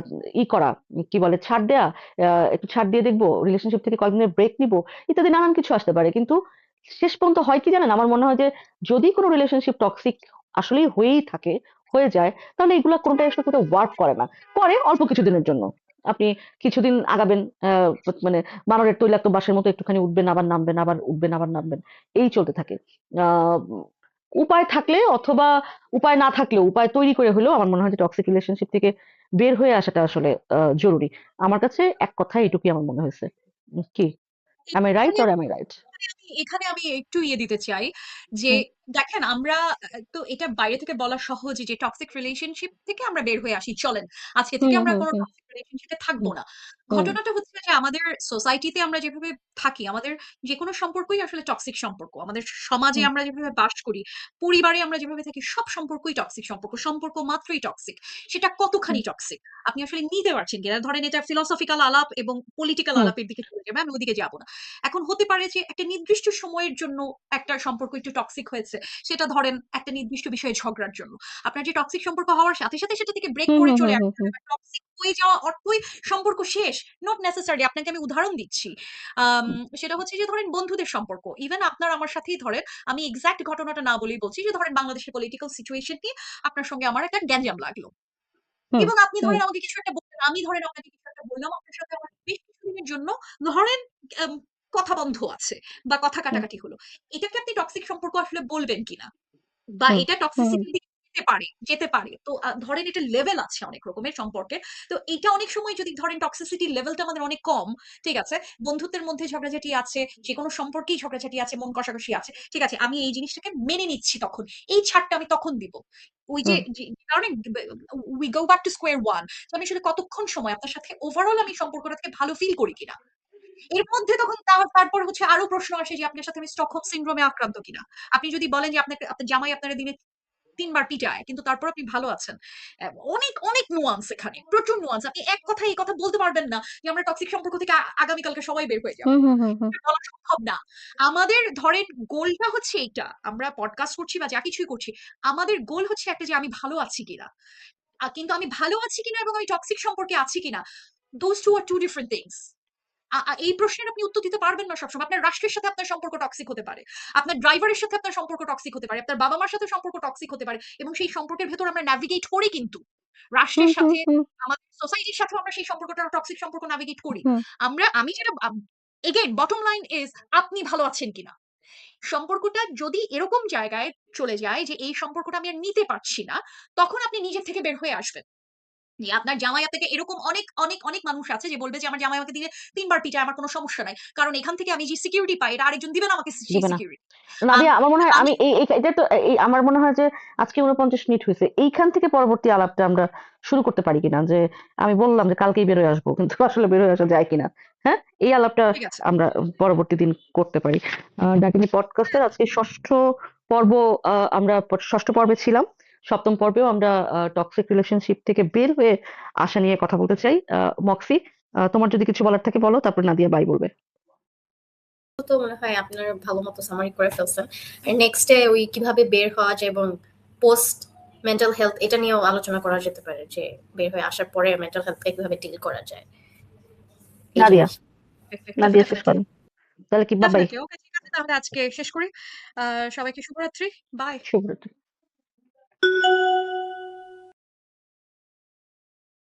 করা, কি বলে, ছাড় দেয়া, একটু ছাড় দিয়ে দেখবো, রিলেশনশিপ থেকে কয়েকদিনের ব্রেক নিবো, ইত্যাদি নানান কিছু আসতে পারে। কিন্তু শেষ পর্যন্ত হয় কি জানেন, আমার মনে হয় যে যদি কোনো রিলেশনশিপ টক্সিক আসলেই হয়েই থাকে, হয়ে যায়, তাহলে এগুলা কোনোটাই আসলে কোথাও ওয়ার্ক করে না। করে অল্প কিছুদিনের জন্য। আপনি কিছুদিন আগাবেন, মানে বানরের তৈলাক্ত বাঁশের মতো একটুখানি উঠবেন, আবার নামবেন, আবার উঠবেন, আবার নামবেন, এই চলতে থাকে। আহ উপায় থাকলে অথবা উপায় না থাকলেও উপায় তৈরি করে হলেও আমার মনে হয় যে টক্সিক রিলেশনশিপ থেকে বের হয়ে আসাটা আসলে জরুরি। আমার কাছে এক কথায় এটুকুই আমার মনে হয়েছে। কি? am I right এখানে or am I right? এখানে আমি একটু দিতে চাই যে হুম দেখেন আমরা তো এটা বাইরে থেকে বলা সহজ যে টক্সিক রিলেশনশিপ থেকে আমরা বের হয়ে আসি চলেন আজকে হুম থেকে আমরা হুম কোনো হুম টক্সিক রিলেশনশিপে থাকবো হুম না। হুম ঘটনাটা হচ্ছে যে আমাদের সোসাইটিতে আমরা যেভাবে থাকি, আমাদের যে কোনো সম্পর্কই আসলে টক্সিক সম্পর্ক। আমাদের সমাজে হুম আমরা যেভাবে বাস করি, পরিবারে আমরা যেভাবে থাকি, সব সম্পর্কই টক্সিক সম্পর্ক। সম্পর্ক মাত্রই টক্সিক। সেটা কতখানি হুম টক্সিক আপনি আসলে নিতে পারছেন কিনা। ধরেন এটা ফিলোসফিক্যাল আলাপ এবং পলিটিক্যাল হুম আলাপের দিকে চলে যাবে, আমি ওদিকে যাবো না। এখন হতে পারে যে একটা নির্দিষ্ট সময়ের জন্য একটা সম্পর্ক একটু টক্সিক হয়েছে, সেটা ধরেন একটা নির্দিষ্ট বিষয়ে ঝগড়ার জন্য। আপনার যে টক্সিক সম্পর্ক হওয়ার সাথে সাথে সেটা থেকে ব্রেক হুম করে হুম চলে হুম আসতে হুম হবে, টক্সিক হয়ে যাওয়া অর্থই সম্পর্ক শেষ। Not necessary. আপনাকে আমি উদাহরণ দিচ্ছি। আম, সেটা হচ্ছে যে ধরেন বন্ধুদের সম্পর্ক, ইভেন আপনার আমার সাথেই ধরেন, আমি এক্সাক্ট ঘটনাটা না বলেই বলছি যে ধরেন বাংলাদেশের পলিটিক্যাল সিচুয়েশন নিয়ে আপনার সঙ্গে আমার একটা গ্যাঞ্জাম লাগলো, হুম এবং আপনি হুম ধরেন আমাকে কিছু একটা বললেন, আমি ধরেন আপনাকে কিছু একটা বললাম, আপনার সাথে আমার বেশ কিছুদিনের জন্য ধরেন আম, কথা বন্ধ আছে বা কথা হুম কাটাকাটি হলো। এটাকে আপনি টক্সিক সম্পর্ক আসলে বলবেন কিনা, বা হুম এটা হুম হুম টক্সিসিটির দিকে যেতে পারে তো ধরেন এটা লেভেল আছে অনেক রকমের সম্পর্কে। তো এটা অনেক সময় যদি ধরেন টক্সিসিটির লেভেলটা আমাদের অনেক কম, ঠিক আছে, বন্ধুত্বের মধ্যে ঝগড়াঝাটি আছে, যে কোনো সম্পর্কেই ঝগড়াঝাটি আছে, মন কষাকষি আছে, ঠিক আছে, আমি এই জিনিসটাকে মেনে নিচ্ছি, তখন এই ছাড়টা আমি তখন দিব। ওই যে হুম যে কারণে we go back to square one. তো আমি আসলে কতক্ষণ সময় আপনার সাথে ওভারঅল আমি সম্পর্কটাকে ভালো ফিল করি কিনা। এর মধ্যে তখন তারপর হচ্ছে আরো প্রশ্ন আসে যে আপনার সাথে আমি স্টকহোম সিনড্রোমে আক্রান্ত কিনা। আপনি যদি বলেন যে আপনাকে আপনার জামাই আপনার দিনে ৩ বার পিটায় কিন্তু তারপর আপনি ভালো আছেন, অনেক অনেক নুয়ান্স, এখানে প্রচুর নুয়ান্স। আপনি এক কথায় এই কথা বলতে পারবেন না যে আমরা টক্সিক সম্পর্ক থেকে আগামীকালকে সবাই বের হয়ে যাবো। হুম হুম হুম হুম এটা বলা সম্ভব না। আমাদের ধরেন গোলটা হচ্ছে এইটা, আমরা পডকাস্ট করছি বা যা কিছুই করছি, আমাদের গোল হচ্ছে একটা যে আমি ভালো আছি কিনা। কিন্তু আমি ভালো আছি কিনা এবং আমি টক্সিক সম্পর্কে আছি কিনা, those two are two different things. এই প্রশ্নের আপনি উত্তর দিতে পারবেন না সবসময়। আপনার রাষ্ট্রের সাথে আপনার সম্পর্ক টক্সিক হতে পারে, আপনার ড্রাইভারের সাথে আপনার সম্পর্ক টক্সিক হতে পারে, আপনার বাবা মার সাথে সম্পর্ক টক্সিক হতে পারে, এবং সেই সম্পর্কের ভেতর আমরা ন্যাভিগেট করি কিন্তু হুম রাষ্ট্রের হুম সাথে, হুম আমাদের সোসাইটির সাথে আমরা সেই সম্পর্কটা টক্সিক সম্পর্ক ন্যাভিগেট করি। হুম আমি যেটা এগেইন বটম লাইন ইজ আপনি ভালো আছেন কিনা। সম্পর্কটা যদি এরকম জায়গায় চলে যায় যে এই সম্পর্কটা আমি আর নিতে পারছি না, তখন আপনি নিজের থেকে বের হয়ে আসবেন। যে আপনার জামাই আপনাকে, এরকম অনেক অনেক অনেক মানুষ আছে যে বলবে যে আমার জামাই আমাকে দিনে ৩ বার পিটায়, আমার কোনো সমস্যা নাই, কারণ এখান থেকে আমি যে সিকিউরিটি পাই এটা আরেকজন দিবে না আমাকে সেই দিবে না। সিকিউরিটি। নাদিয়া, আমার মনে হয় আমি আমি এটা তো আমার মনে হয় যে আজকে ৪৯ মিনিট হয়েছে, এইখান থেকে পরবর্তী আলাপটা আমরা শুরু করতে পারি কিনা, যে আমি বললাম যে কালকেই বেরোয় আসবো, কিন্তু আসলে বেরোয় আসা যায় কিনা। হ্যাঁ, এই আলাপটা ঠিক আছে। আমরা পরবর্তী দিন করতে পারি। ডাকিনী পডকাস্টের আজকে ষষ্ঠ পর্ব, আমরা ষষ্ঠ পর্বে ছিলাম। সপ্তম পর্বেও আমরা টক্সিক রিলেশনশিপ থেকে বের হয়ে আসা নিয়ে কথা বলতে চাই। মক্সি, তোমার যদি কিছু বলার থাকে বলো, তারপর নাদিয়া বাই বলবে। তো মনে হয় আপনার ভালো মতো সামারি করে ফেলছেন। আর নেক্সটে ওই কিভাবে বের হওয়া যায় এবং পোস্ট মেন্টাল হেলথ এটা নিয়েও আলোচনা করা যেতে পারে, যে বের হয়ে আসার পরে মেন্টাল হেলথকে কিভাবে ডিল করা যায় এই নাদিয়া, জিনিস। নাদিয়া শেষ করো। তাহলে কি বাবাই, ডেফিনেটলি। ওকে, ঠিক আছে, তাহলে আজকে শেষ করি। সবাইকে শুভরাত্রি। বাই। শুভরাত্রি।